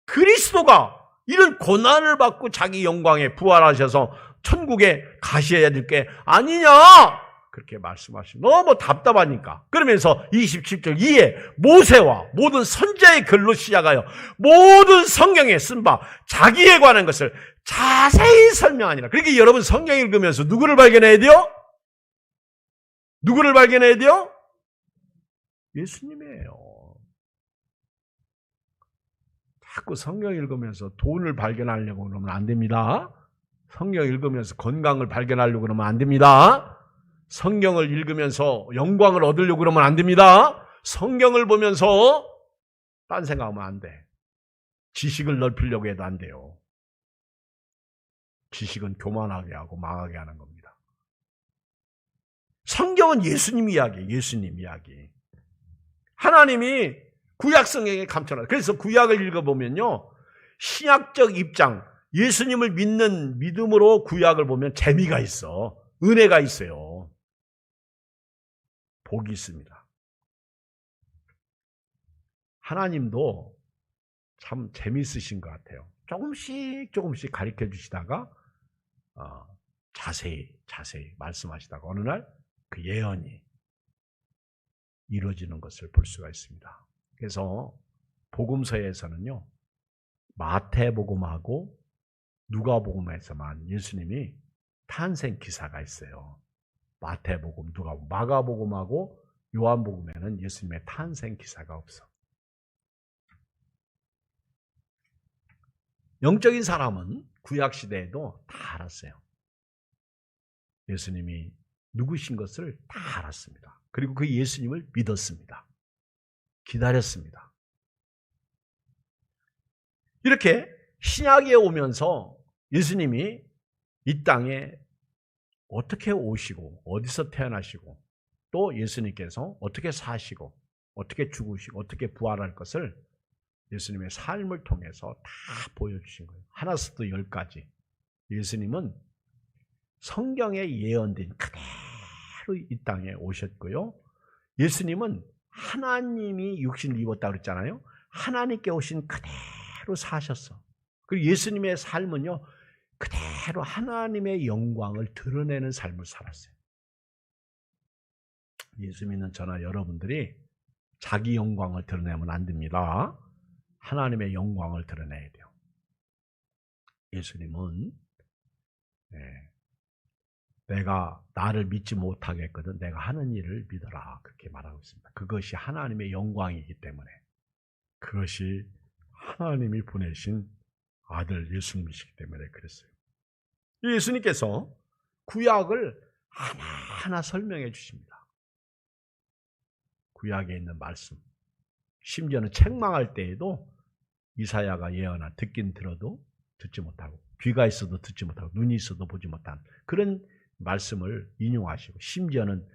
그리스도가 이런 고난을 받고 자기 영광에 부활하셔서 천국에 가셔야 될 게 아니냐. 그렇게 말씀하시고 너무 답답하니까. 그러면서 27절 이에 모세와 모든 선지자의 글로 시작하여 모든 성경에 쓴 바 자기에 관한 것을 자세히 설명하니라. 그러니까 여러분 성경 읽으면서 누구를 발견해야 돼요? 누구를 발견해야 돼요? 예수님이에요. 자꾸 성경 읽으면서 돈을 발견하려고 그러면 안 됩니다. 성경 읽으면서 건강을 발견하려고 그러면 안 됩니다. 성경을 읽으면서 영광을 얻으려고 그러면 안 됩니다. 성경을 보면서 딴 생각하면 안 돼. 지식을 넓히려고 해도 안 돼요. 지식은 교만하게 하고 망하게 하는 겁니다. 성경은 예수님 이야기예요. 예수님 이야기. 하나님이 구약 성경에 감춰놨어요. 그래서 구약을 읽어보면요. 신약적 입장, 예수님을 믿는 믿음으로 구약을 보면 재미가 있어. 은혜가 있어요. 복이 있습니다. 하나님도 참 재미있으신 것 같아요. 조금씩 가르쳐 주시다가 자세히 말씀하시다가 어느 날 그 예언이 이루어지는 것을 볼 수가 있습니다. 그래서 복음서에서는요. 마태복음하고 누가복음에서만 예수님이 탄생 기사가 있어요. 마태복음, 누가복음, 마가복음하고 요한복음에는 예수님의 탄생 기사가 없어. 영적인 사람은 구약시대에도 다 알았어요. 예수님이 누구신 것을 다 알았습니다. 그리고 그 예수님을 믿었습니다. 기다렸습니다. 이렇게 신약에 오면서 예수님이 이 땅에 어떻게 오시고 어디서 태어나시고 또 예수님께서 어떻게 사시고 어떻게 죽으시고 어떻게 부활할 것을 예수님의 삶을 통해서 다 보여주신 거예요. 하나부터 10까지. 예수님은 성경에 예언된 그대로 이 땅에 오셨고요. 예수님은 하나님이 육신을 입었다고 그랬잖아요. 하나님께 오신 그대로 사셨어. 그리고 예수님의 삶은요. 그대로 하나님의 영광을 드러내는 삶을 살았어요. 예수 믿는 저나 여러분들이 자기 영광을 드러내면 안 됩니다. 하나님의 영광을 드러내야 돼요. 예수님은 내가 나를 믿지 못하게 했거든. 내가 하는 일을 믿어라. 그렇게 말하고 있습니다. 그것이 하나님의 영광이기 때문에 그것이 하나님이 보내신 아들 예수님이시기 때문에 그랬어요. 예수님께서 구약을 하나하나 설명해 주십니다. 구약에 있는 말씀. 심지어는 책망할 때에도 이사야가 예언한 듣긴 들어도 듣지 못하고 귀가 있어도 듣지 못하고 눈이 있어도 보지 못한 그런 말씀을 인용하시고 심지어는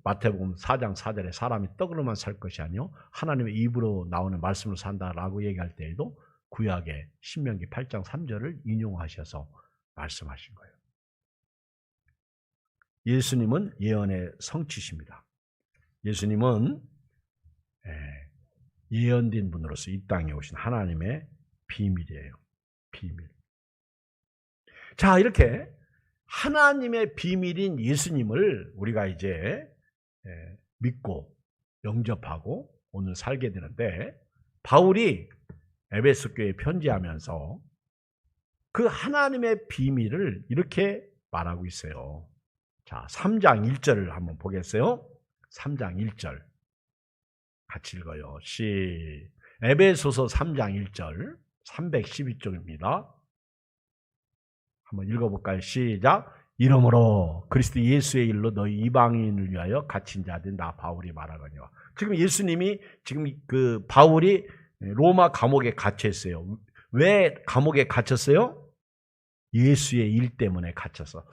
마태복음 4장 4절에 사람이 떡으로만 살 것이 아니요 하나님의 입으로 나오는 말씀으로 산다라고 얘기할 때에도 구약의 신명기 8장 3절을 인용하셔서 말씀하신 거예요. 예수님은 예언의 성취십니다. 예수님은 예언된 분으로서 이 땅에 오신 하나님의 비밀이에요. 비밀. 자, 이렇게 하나님의 비밀인 예수님을 우리가 이제 믿고 영접하고 오늘 살게 되는데 바울이 에베소 교회에 편지하면서 그 하나님의 비밀을 이렇게 말하고 있어요. 자, 3장 1절을 한번 보겠어요. 3장 1절 같이 읽어요. 에베소서 3장 1절 312쪽입니다. 한번 읽어볼까요? 시작. 이러므로 그리스도 예수의 일로 너희 이방인을 위하여 갇힌 자된 나 바울이 말하거니와. 지금 예수님이 지금 그 바울이 로마 감옥에 갇혀 있어요. 왜 감옥에 갇혔어요? 예수의 일 때문에 갇혀서.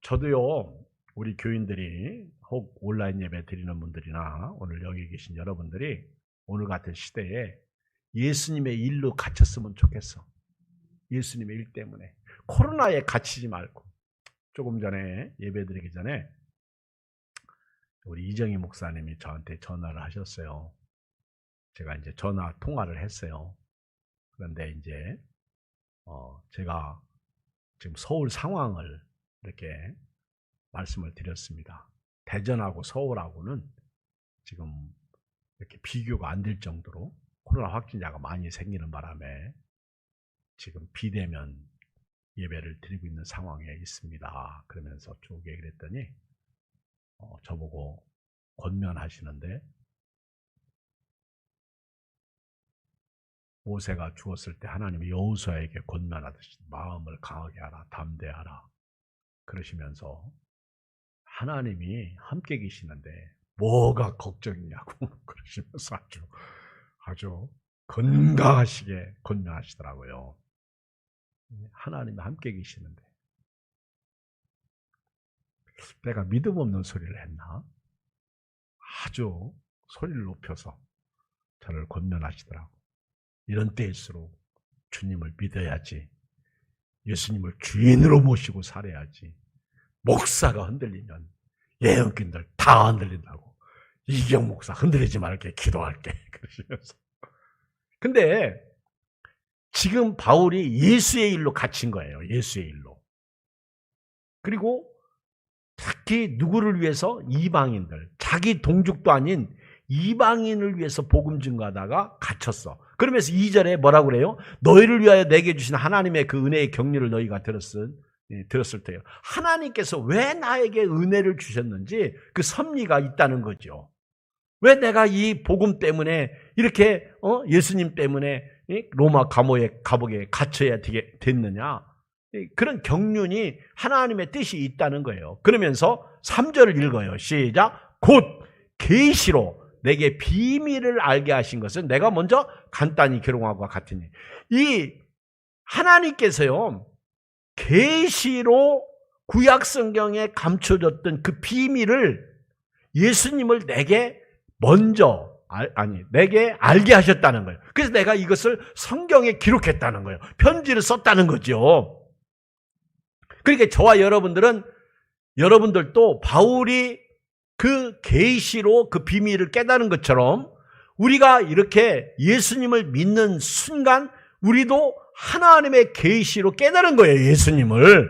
저도요, 우리 교인들이 혹 온라인 예배 드리는 분들이나 오늘 여기 계신 여러분들이 오늘 같은 시대에 예수님의 일로 갇혔으면 좋겠어. 예수님의 일 때문에. 코로나에 갇히지 말고. 조금 전에 예배 드리기 전에 우리 이정희 목사님이 저한테 전화를 하셨어요. 제가 이제 전화 통화를 했어요. 그런데 이제 제가 지금 서울 상황을 이렇게 말씀을 드렸습니다. 대전하고 서울하고는 지금 이렇게 비교가 안 될 정도로 코로나 확진자가 많이 생기는 바람에 지금 비대면 예배를 드리고 있는 상황에 있습니다. 그러면서 쭉 얘기를 했더니 저보고 권면하시는데 모세가 죽었을 때 하나님이 여호수아에게 권면하듯이 마음을 강하게 하라, 담대하라 그러시면서 하나님이 함께 계시는데 뭐가 걱정이냐고 그러시면서 아주 건강하시게 권면하시더라고요. 하나님이 함께 계시는데 내가 믿음 없는 소리를 했나? 아주 소리를 높여서 저를 권면하시더라고. 이런 때일수록 주님을 믿어야지. 예수님을 주인으로 모시고 살아야지. 목사가 흔들리면 예언꾼들 다 흔들린다고. 이경 목사 흔들리지 말게 기도할게 그러시면서. 근데 지금 바울이 예수의 일로 갇힌 거예요. 예수의 일로. 그리고 특히 누구를 위해서? 이방인들. 자기 동족도 아닌 이방인을 위해서 복음 증거하다가 갇혔어. 그러면서 2절에 뭐라고 그래요? 너희를 위하여 내게 주신 하나님의 그 은혜의 경륜을 너희가 들었을 때요. 하나님께서 왜 나에게 은혜를 주셨는지 그 섭리가 있다는 거죠. 왜 내가 이 복음 때문에 이렇게 예수님 때문에 로마 감옥에 갇혀야 됐느냐? 그런 경륜이 하나님의 뜻이 있다는 거예요. 그러면서 3절을 읽어요. 시작. 곧 계시로 내게 비밀을 알게 하신 것은 내가 먼저 간단히 기록하고 같으니. 이 하나님께서요, 계시로 구약 성경에 감춰졌던 그 비밀을 예수님을 내게 먼저 내게 알게 하셨다는 거예요. 그래서 내가 이것을 성경에 기록했다는 거예요. 편지를 썼다는 거죠. 그러니까 저와 여러분들도 바울이 그 계시로 그 비밀을 깨달은 것처럼 우리가 이렇게 예수님을 믿는 순간 우리도 하나님의 계시로 깨달은 거예요. 예수님을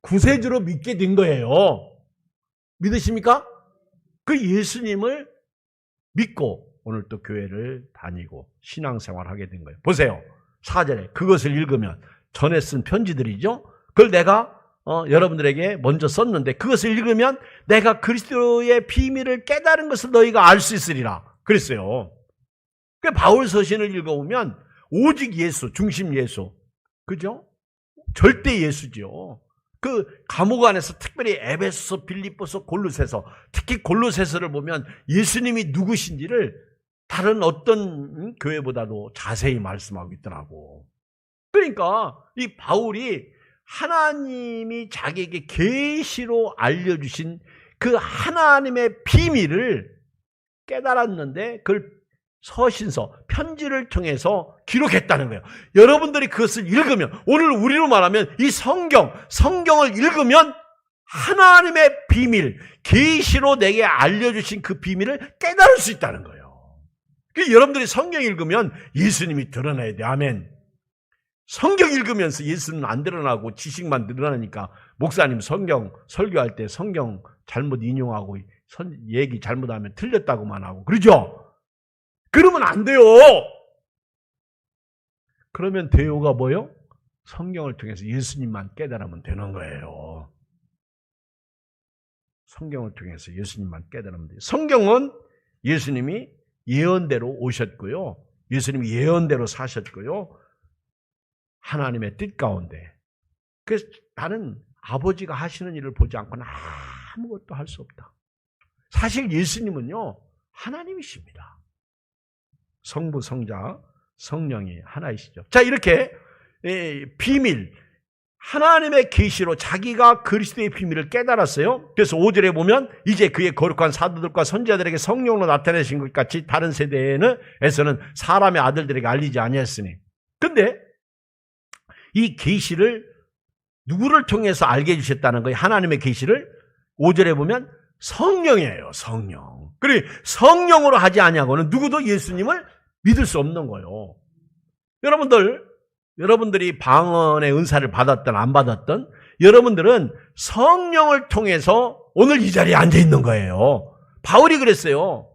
구세주로 믿게 된 거예요. 믿으십니까? 그 예수님을 믿고 오늘 또 교회를 다니고 신앙생활을 하게 된 거예요. 보세요. 4절에 그것을 읽으면 전에 쓴 편지들이죠. 그걸 내가 여러분들에게 먼저 썼는데 그것을 읽으면 내가 그리스도의 비밀을 깨달은 것을 너희가 알 수 있으리라 그랬어요. 그 바울 서신을 읽어보면 오직 예수, 중심 예수, 그죠? 절대 예수죠. 그 감옥 안에서 특별히 에베소, 빌립보서, 골로새서, 특히 골로새서를 보면 예수님이 누구신지를 다른 어떤 교회보다도 자세히 말씀하고 있더라고. 그러니까 이 바울이 하나님이 자기에게 계시로 알려주신 그 하나님의 비밀을 깨달았는데 그걸 서신서, 편지를 통해서 기록했다는 거예요. 여러분들이 그것을 읽으면, 오늘 우리로 말하면 이 성경을 읽으면 하나님의 비밀, 계시로 내게 알려주신 그 비밀을 깨달을 수 있다는 거예요. 여러분들이 성경 읽으면 예수님이 드러나야 돼. 아멘. 성경 읽으면서 예수는 안 드러나고 지식만 드러나니까 목사님 성경 설교할 때 성경 잘못 인용하고 얘기 잘못하면 틀렸다고만 하고 그러죠? 그러면 안 돼요. 그러면 돼요가 뭐요? 성경을 통해서 예수님만 깨달으면 되는 거예요. 성경을 통해서 예수님만 깨달으면 돼요. 성경은 예수님이 예언대로 오셨고요. 예수님이 예언대로 사셨고요. 하나님의 뜻 가운데. 그래서 나는 아버지가 하시는 일을 보지 않고는 아무것도 할 수 없다. 사실 예수님은요, 하나님이십니다. 성부, 성자, 성령이 하나이시죠. 자, 이렇게 비밀, 하나님의 계시로 자기가 그리스도의 비밀을 깨달았어요. 그래서 5절에 보면 이제 그의 거룩한 사도들과 선지자들에게 성령으로 나타내신 것 같이 다른 세대에서는 사람의 아들들에게 알리지 아니했으니. 근데 이 계시를 누구를 통해서 알게 해주셨다는 거예요? 하나님의 계시를 5절에 보면 성령이에요. 성령. 그리고 성령으로 하지 아니하고는 누구도 예수님을 믿을 수 없는 거예요. 여러분들이 방언의 은사를 받았든 안 받았든 여러분들은 성령을 통해서 오늘 이 자리에 앉아 있는 거예요. 바울이 그랬어요.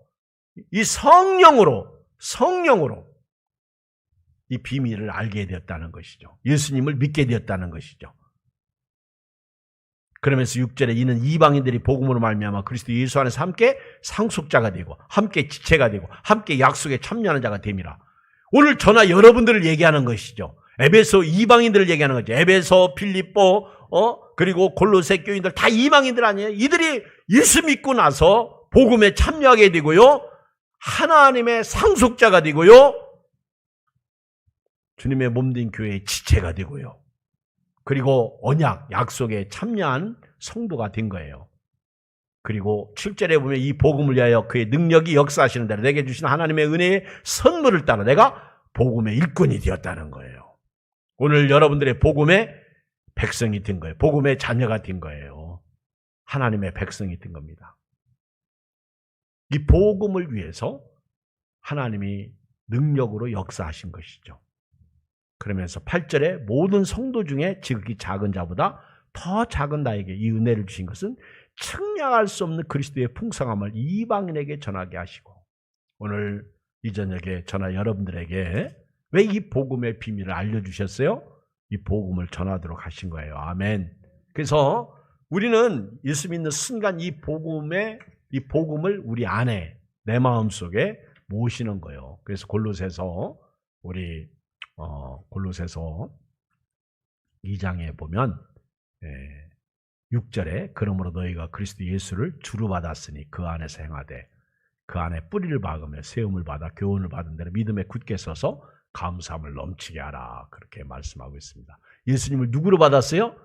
이 성령으로 이 비밀을 알게 되었다는 것이죠. 예수님을 믿게 되었다는 것이죠. 그러면서 6절에 이는 이방인들이 복음으로 말미암아 그리스도 예수 안에서 함께 상속자가 되고 함께 지체가 되고 함께 약속에 참여하는 자가 됨이라. 오늘 저나 여러분들을 얘기하는 것이죠. 에베소 이방인들을 얘기하는 거죠. 에베소, 빌립보, 그리고 골로새 교인들 다 이방인들 아니에요. 이들이 예수 믿고 나서 복음에 참여하게 되고요. 하나님의 상속자가 되고요. 주님의 몸된 교회의 지체가 되고요. 그리고 언약, 약속에 참여한 성도가 된 거예요. 그리고 7절에 보면 이 복음을 위하여 그의 능력이 역사하시는 대로 내게 주신 하나님의 은혜의 선물을 따라 내가 복음의 일꾼이 되었다는 거예요. 오늘 여러분들의 복음의 백성이 된 거예요. 복음의 자녀가 된 거예요. 하나님의 백성이 된 겁니다. 이 복음을 위해서 하나님이 능력으로 역사하신 것이죠. 그러면서 8절에 모든 성도 중에 지극히 작은 자보다 더 작은 나에게 이 은혜를 주신 것은 측량할 수 없는 그리스도의 풍성함을 이방인에게 전하게 하시고 오늘 이 저녁에 저나 여러분들에게 왜 이 복음의 비밀을 알려주셨어요? 이 복음을 전하도록 하신 거예요. 아멘. 그래서 우리는 예수 믿는 순간 이 복음을 우리 안에 내 마음속에 모시는 거예요. 그래서 골로새서 2장에 보면 6절에 그러므로 너희가 그리스도 예수를 주로 받았으니 그 안에서 행하되 그 안에 뿌리를 박으며 세움을 받아 교훈을 받은 대로 믿음에 굳게 서서 감사함을 넘치게 하라. 그렇게 말씀하고 있습니다. 예수님을 누구로 받았어요?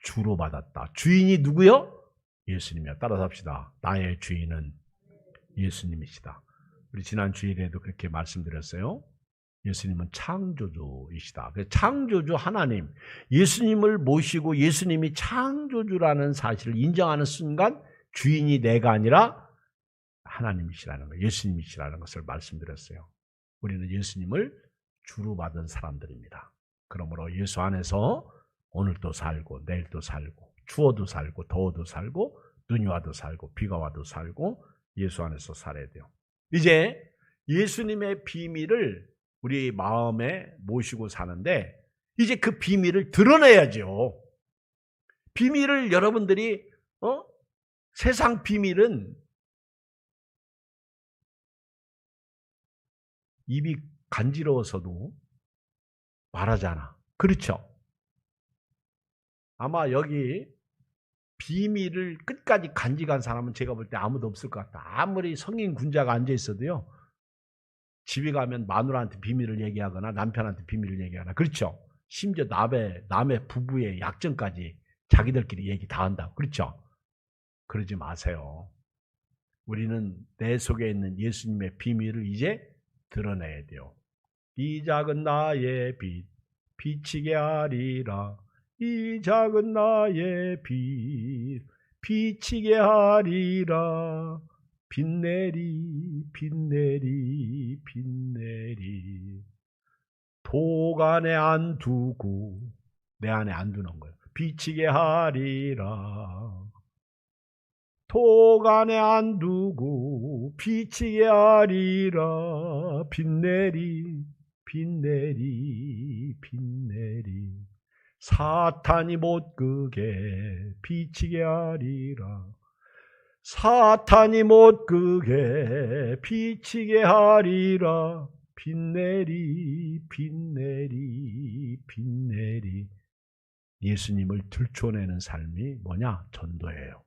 주로 받았다. 주인이 누구요? 예수님이야. 따라서 합시다. 나의 주인은 예수님이시다. 우리 지난 주일에도 그렇게 말씀드렸어요. 예수님은 창조주이시다. 창조주 하나님, 예수님을 모시고 예수님이 창조주라는 사실을 인정하는 순간 주인이 내가 아니라 하나님이시라는 거, 예수님이시라는 것을 말씀드렸어요. 우리는 예수님을 주로 받은 사람들입니다. 그러므로 예수 안에서 오늘도 살고 내일도 살고 추워도 살고 더워도 살고 눈이 와도 살고 비가 와도 살고 예수 안에서 살아야 돼요. 이제 예수님의 비밀을 우리 마음에 모시고 사는데 이제 그 비밀을 드러내야죠. 비밀을 여러분들이 세상 비밀은 입이 간지러워서도 말하잖아. 그렇죠? 아마 여기 비밀을 끝까지 간직한 사람은 제가 볼 때 아무도 없을 것 같다. 아무리 성인 군자가 앉아 있어도요, 집에 가면 마누라한테 비밀을 얘기하거나 남편한테 비밀을 얘기하거나, 그렇죠? 심지어 남의 부부의 약점까지 자기들끼리 얘기 다 한다고. 그렇죠? 그러지 마세요. 우리는 내 속에 있는 예수님의 비밀을 이제 드러내야 돼요. 이 작은 나의 빛 비치게 하리라. 이 작은 나의 빛 비치게 하리라. 빛내리 빛내리 빛내리. 독 안에 안 두고, 내 안에 안 두는 거예요. 비치게 하리라. 독 안에 안 두고 비치게 하리라. 빛내리 빛내리 빛내리. 사탄이 못 끄게 비치게 하리라. 사탄이 못 끄게 비치게 하리라. 빛내리 빛내리 빛내리. 예수님을 들춰내는 삶이 뭐냐? 전도예요.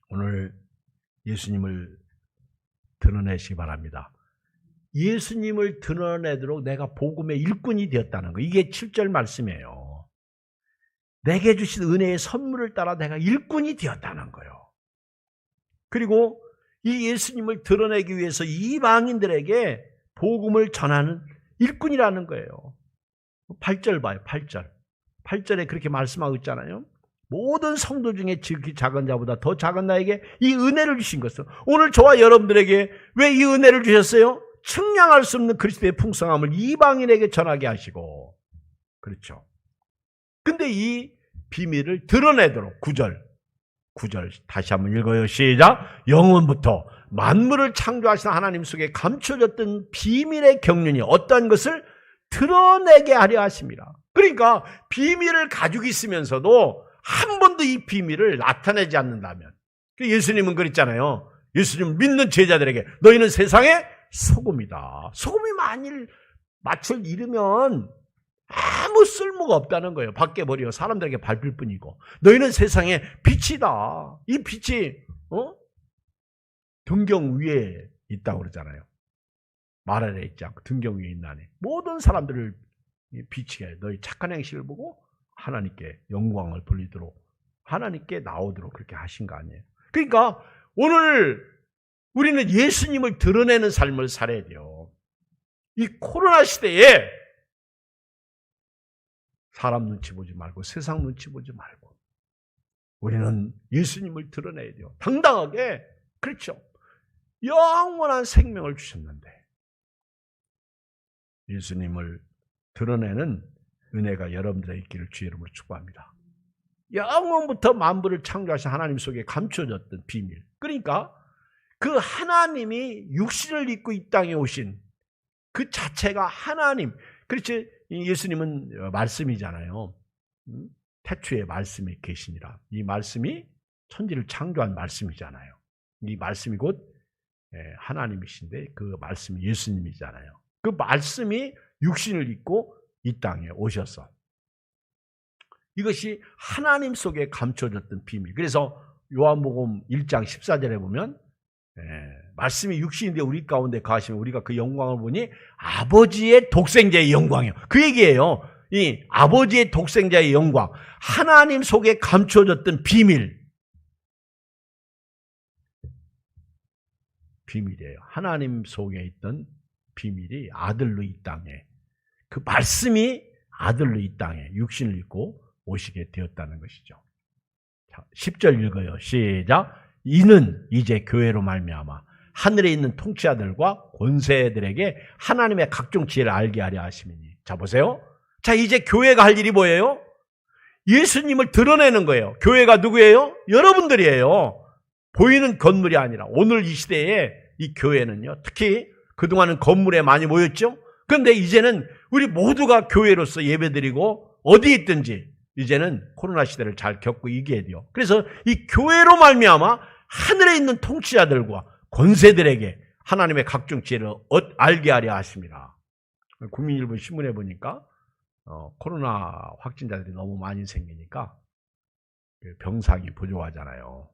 오늘 예수님을 드러내시기 바랍니다. 예수님을 드러내도록 내가 복음의 일꾼이 되었다는 거, 이게 7절 말씀이에요. 내게 주신 은혜의 선물을 따라 내가 일꾼이 되었다는 거예요. 그리고 이 예수님을 드러내기 위해서 이방인들에게 복음을 전하는 일꾼이라는 거예요. 8절 봐요. 8절에 그렇게 말씀하고 있잖아요. 모든 성도 중에 지극히 작은 자보다 더 작은 나에게 이 은혜를 주신 것은, 오늘 저와 여러분들에게 왜 이 은혜를 주셨어요? 측량할 수 없는 그리스도의 풍성함을 이방인에게 전하게 하시고, 그렇죠. 근데 이 비밀을 드러내도록 9절 다시 한번 읽어요. 시작. 영원부터 만물을 창조하신 하나님 속에 감춰졌던 비밀의 경륜이 어떠한 것을 드러내게 하려 하십니다. 그러니까 비밀을 가지고 있으면서도 한 번도 이 비밀을 나타내지 않는다면, 예수님은 그랬잖아요. 예수님 믿는 제자들에게 너희는 세상의 소금이다. 소금이 만일 맛을 잃으면 아무 쓸모가 없다는 거예요. 밖에 버려 사람들에게 밟힐 뿐이고, 너희는 세상의 빛이다. 이 빛이 등경 위에 있다고 그러잖아요. 말 아래 있지 않고 등경 위에 있나니 모든 사람들을 비치게 해. 너희 착한 행실을 보고 하나님께 영광을 돌리도록, 하나님께 나오도록 그렇게 하신 거 아니에요. 그러니까 오늘 우리는 예수님을 드러내는 삶을 살아야 돼요. 이 코로나 시대에 사람 눈치 보지 말고 세상 눈치 보지 말고 우리는 예수님을 드러내야 돼요. 당당하게. 그렇죠. 영원한 생명을 주셨는데 예수님을 드러내는 은혜가 여러분들의 있기를 주의 이름으로 축복합니다. 영원부터 만물을 창조하신 하나님 속에 감춰졌던 비밀. 그러니까 그 하나님이 육신을 입고 이 땅에 오신 그 자체가 하나님. 그렇지, 예수님은 말씀이잖아요. 태초에 말씀이 계시니라. 이 말씀이 천지를 창조한 말씀이잖아요. 이 말씀이 곧 하나님이신데 그 말씀이 예수님이잖아요. 그 말씀이 육신을 입고 이 땅에 오셔서 이것이 하나님 속에 감춰졌던 비밀. 그래서 요한복음 1장 14절에 보면 말씀이 육신인데 우리 가운데 거하시면 우리가 그 영광을 보니 아버지의 독생자의 영광이요. 그 얘기예요. 이 아버지의 독생자의 영광, 하나님 속에 감춰졌던 비밀이에요. 하나님 속에 있던 비밀이 아들로 이 땅에, 그 말씀이 아들로 이 땅에 육신을 입고 오시게 되었다는 것이죠. 자, 10절 읽어요. 시작. 이는 이제 교회로 말미암아 하늘에 있는 통치자들과 권세들에게 하나님의 각종 지혜를 알게 하려 하심이니. 자, 보세요. 자, 이제 교회가 할 일이 뭐예요? 예수님을 드러내는 거예요. 교회가 누구예요? 여러분들이에요. 보이는 건물이 아니라 오늘 이 시대에 이 교회는요, 특히 그동안은 건물에 많이 모였죠. 그런데 이제는 우리 모두가 교회로서 예배드리고 어디 있든지 이제는 코로나 시대를 잘 겪고 이겨야 돼요. 그래서 이 교회로 말미암아 하늘에 있는 통치자들과 권세들에게 하나님의 각종 지혜를 알게 하려 하십니다. 국민일보 신문에 보니까 코로나 확진자들이 너무 많이 생기니까 병상이 부족하잖아요.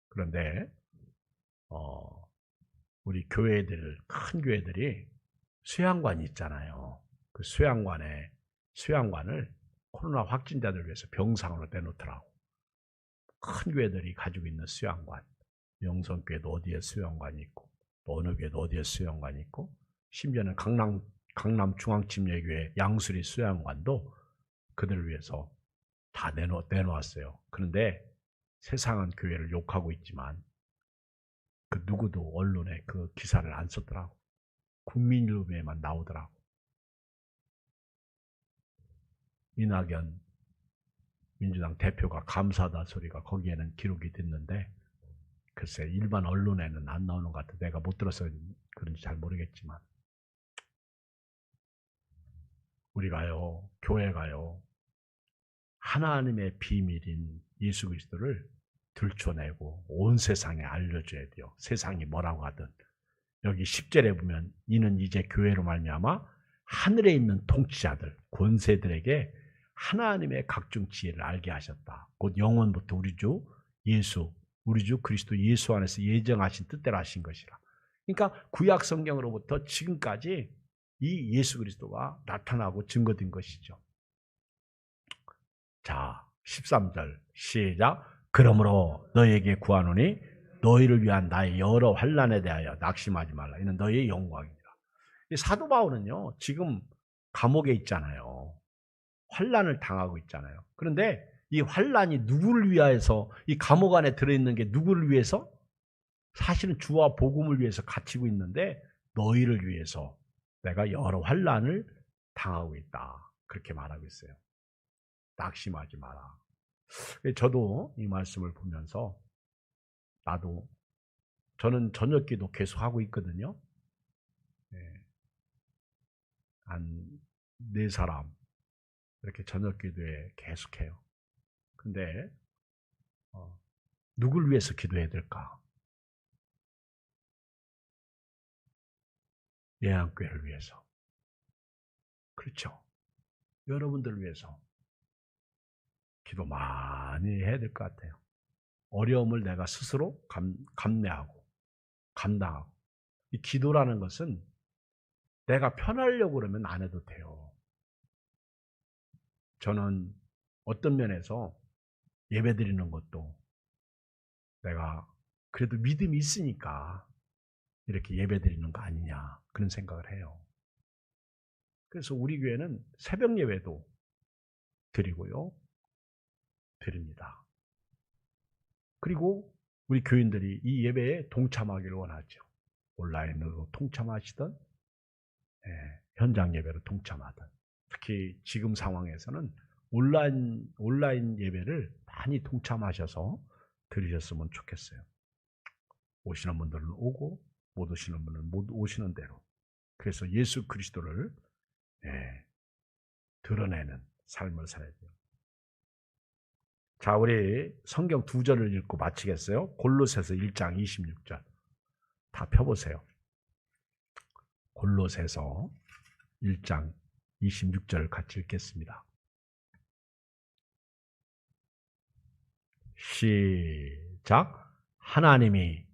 그런데 우리 교회들, 큰 교회들이 수양관이 있잖아요. 그 수양관을 코로나 확진자들 위해서 병상으로 내놓더라고. 큰 교회들이 가지고 있는 수양관, 영성교회도 어디에 수양관이 있고, 또 어느 교회도 어디에 수양관이 있고, 심지어는 강남 중앙침례교회 양수리 수양관도 그들을 위해서 다 내놓았어요. 그런데 세상은 교회를 욕하고 있지만 그 누구도 언론에 그 기사를 안 썼더라고. 국민일보에만 나오더라고. 이낙연 민주당 대표가 감사하다 소리가 거기에는 기록이 됐는데 글쎄 일반 언론에는 안 나오는 것 같아. 내가 못 들어서 그런지 잘 모르겠지만 우리가요, 교회가요, 하나님의 비밀인 예수 그리스도를 들춰내고 온 세상에 알려줘야 돼요. 세상이 뭐라고 하든. 여기 10절에 보면 이는 이제 교회로 말미암아 하늘에 있는 통치자들, 권세들에게 하나님의 각종 지혜를 알게 하셨다. 곧 영원부터 우리 주 그리스도 예수 안에서 예정하신 뜻대로 하신 것이라. 그러니까 구약 성경으로부터 지금까지 이 예수 그리스도가 나타나고 증거된 것이죠. 자, 13절 시작. 그러므로 너희에게 구하노니 너희를 위한 나의 여러 환난에 대하여 낙심하지 말라. 이는 너희의 영광이니라. 사도 바울은요, 지금 감옥에 있잖아요. 환난을 당하고 있잖아요. 그런데 이 환난이 누구를 위해서, 이 감옥 안에 들어있는 게 누구를 위해서? 사실은 주와 복음을 위해서 갇히고 있는데 너희를 위해서 내가 여러 환난을 당하고 있다. 그렇게 말하고 있어요. 낙심하지 마라. 저도 이 말씀을 보면서 저는 저녁기도 계속 하고 있거든요. 한 4사람 이렇게 저녁기도에 계속해요. 근데 누굴 위해서 기도해야 될까? 예안교회를 위해서. 그렇죠. 여러분들을 위해서 기도 많이 해야 될 것 같아요. 어려움을 내가 스스로 감내하고 감당하고. 이 기도라는 것은 내가 편하려고 그러면 안 해도 돼요. 저는 어떤 면에서 예배드리는 것도 내가 그래도 믿음이 있으니까 이렇게 예배드리는 거 아니냐 그런 생각을 해요. 그래서 우리 교회는 새벽 예배도 드리고요. 드립니다. 그리고 우리 교인들이 이 예배에 동참하기를 원하죠. 온라인으로 동참하시든 현장 예배로 동참하든. 특히 지금 상황에서는 온라인 예배를 많이 동참하셔서 드리셨으면 좋겠어요. 오시는 분들은 오고 못 오시는 분은 못 오시는 대로. 그래서 예수 그리스도를 드러내는 삶을 살아야 돼요. 자, 우리 성경 2절을 읽고 마치겠어요. 골로새서 1장 26절. 다 펴보세요. 골로새서 1장 26절 같이 읽겠습니다. 시작. 하나님이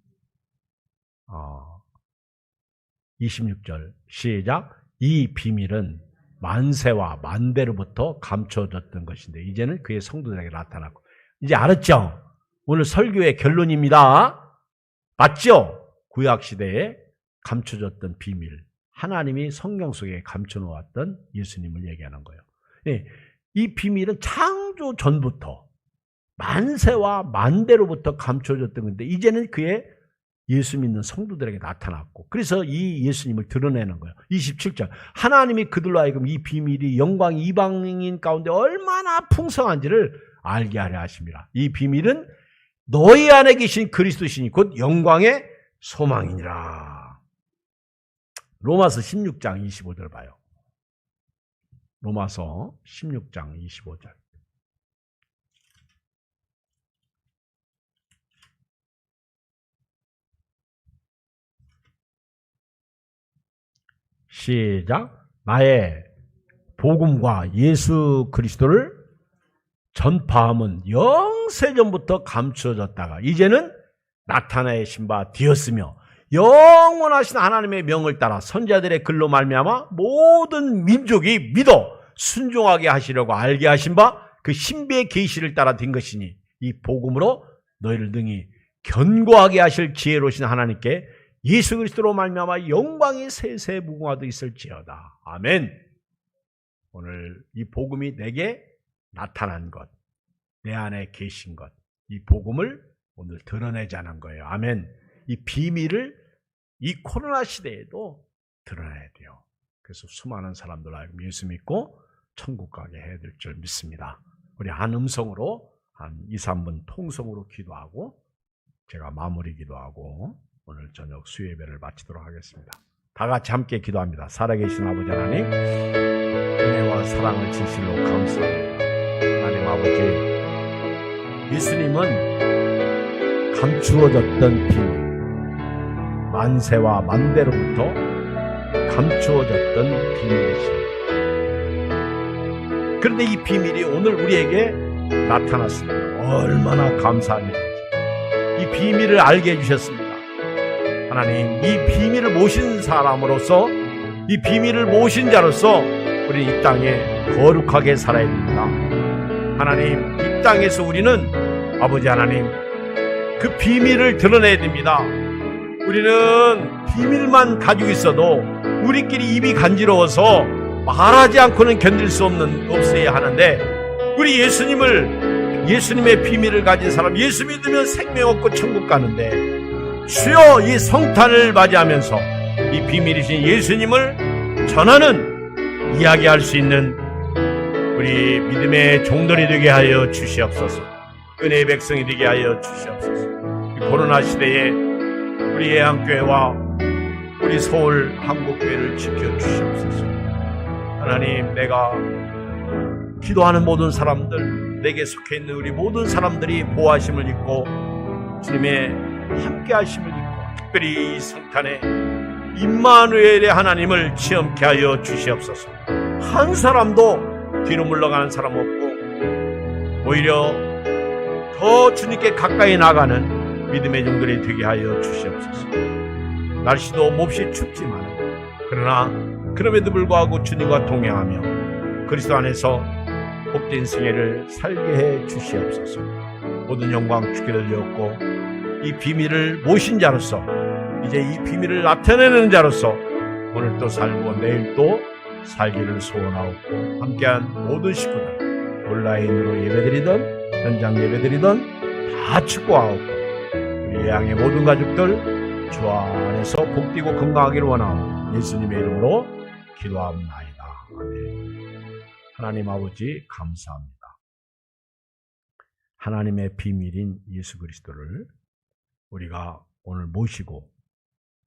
26절 시작. 이 비밀은 만세와 만대로부터 감춰졌던 것인데 이제는 그의 성도들에게 나타났고. 이제 알았죠? 오늘 설교의 결론입니다. 맞죠? 구약시대에 감춰졌던 비밀, 하나님이 성경 속에 감춰놓았던 예수님을 얘기하는 거예요. 이 비밀은 창조 전부터 만세와 만대로부터 감춰졌던 건데 이제는 그의 예수 믿는 성도들에게 나타났고, 그래서 이 예수님을 드러내는 거예요. 27절. 하나님이 그들로 하여금 이 비밀이 영광 이방인 가운데 얼마나 풍성한지를 알게 하려 하십니다. 이 비밀은 너희 안에 계신 그리스도시니 곧 영광의 소망이니라. 로마서 16장 25절 봐요. 로마서 16장 25절. 시작. 나의 복음과 예수 그리스도를 전파함은 영세전부터 감추어졌다가 이제는 나타내신 바 되었으며 영원하신 하나님의 명을 따라 선지자들의 글로 말미암아 모든 민족이 믿어 순종하게 하시려고 알게 하신 바 그 신비의 계시를 따라 된 것이니 이 복음으로 너희를 등이 견고하게 하실 지혜로우신 하나님께 예수 그리스도로 말미암아 영광이 세세 무궁하도 있을지어다. 아멘. 오늘 이 복음이 내게 나타난 것, 내 안에 계신 것, 이 복음을 오늘 드러내자는 거예요. 아멘. 이 비밀을 이 코로나 시대에도 드러내야 돼요. 그래서 수많은 사람들 알고 예수 믿고 천국 가게 해야 될 줄 믿습니다. 우리 한 음성으로 한 2, 3분 통성으로 기도하고 제가 마무리 기도하고 오늘 저녁 수예배를 마치도록 하겠습니다. 다 같이 함께 기도합니다. 살아계신 아버지 하나님, 은혜와 사랑을 진실로 감사합니다. 하나님 아버지, 예수님은 감추어졌던 비밀, 만세와 만대로부터 감추어졌던 비밀이십니다. 그런데 이 비밀이 오늘 우리에게 나타났습니다. 얼마나 감사한 일인지. 이 비밀을 알게 해주셨습니다. 하나님, 이 비밀을 모신 사람으로서, 이 비밀을 모신 자로서 우리 이 땅에 거룩하게 살아야 됩니다. 하나님, 이 땅에서 우리는 아버지 하나님 그 비밀을 드러내야 됩니다. 우리는 비밀만 가지고 있어도 우리끼리 입이 간지러워서 말하지 않고는 견딜 수 없어야 하는데, 우리 예수님의 비밀을 가진 사람, 예수 믿으면 생명 얻고 천국 가는데, 주여 이 성탄을 맞이하면서 이 비밀이신 예수님을 전하는, 이야기할 수 있는 우리 믿음의 종들이 되게 하여 주시옵소서. 은혜의 백성이 되게 하여 주시옵소서. 이 코로나 시대에 우리 예양교회와 우리 서울 한국교회를 지켜주시옵소서. 하나님, 내가 기도하는 모든 사람들, 내게 속해있는 우리 모든 사람들이 보호하심을 입고 주님의 함께하심을 입고 특별히 이 성탄에 임마누엘의 하나님을 체험케 하여 주시옵소서. 한 사람도 뒤로 물러가는 사람 없고 오히려 더 주님께 가까이 나가는 믿음의 종들이 되게 하여 주시옵소서. 날씨도 몹시 춥지만 그러나 그럼에도 불구하고 주님과 동행하며 그리스도 안에서 복된 생애를 살게 해 주시옵소서. 모든 영광 주께 돌렸고 이 비밀을 모신 자로서, 이제 이 비밀을 나타내는 자로서 오늘 또 살고 내일 또 살기를 소원하옵고, 함께한 모든 식구들 온라인으로 예배드리던 현장 예배드리던 다 축복하옵고, 우리 예양의 모든 가족들 주 안에서 복되고 건강하기를 원하오 예수님의 이름으로 기도합나이다. 아멘. 하나님 아버지, 감사합니다. 하나님의 비밀인 예수 그리스도를 우리가 오늘 모시고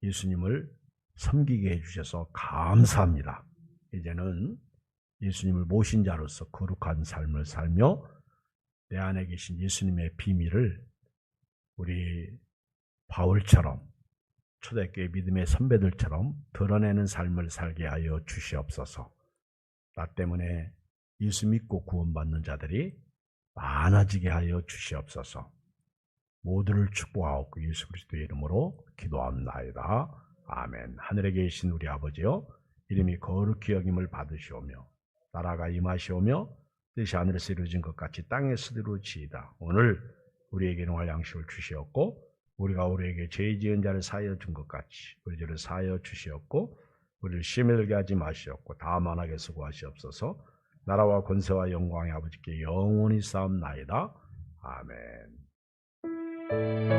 예수님을 섬기게 해주셔서 감사합니다. 이제는 예수님을 모신 자로서 거룩한 삶을 살며 내 안에 계신 예수님의 비밀을 우리 바울처럼, 초대교회 믿음의 선배들처럼 드러내는 삶을 살게 하여 주시옵소서. 나 때문에 예수 믿고 구원받는 자들이 많아지게 하여 주시옵소서. 모두를 축복하옵고 예수 그리스도의 이름으로 기도합나이다. 아멘. 하늘에 계신 우리 아버지여, 이름이 거룩히 여김을 받으시오며 나라가 임하시오며 뜻이 하늘에서 이루어진 것 같이 땅에서 이루어지이다. 오늘 우리에게 일용할 양식을 주시옵고 우리가 우리에게 죄 지은 자를 사하여 준 것 같이 우리 죄를 사하여 주시옵고 우리를 시험에 들게 하지 마시옵고 다만 악에서 수고하시옵소서. 나라와 권세와 영광의 아버지께 영원히 싸움나이다. 아멘.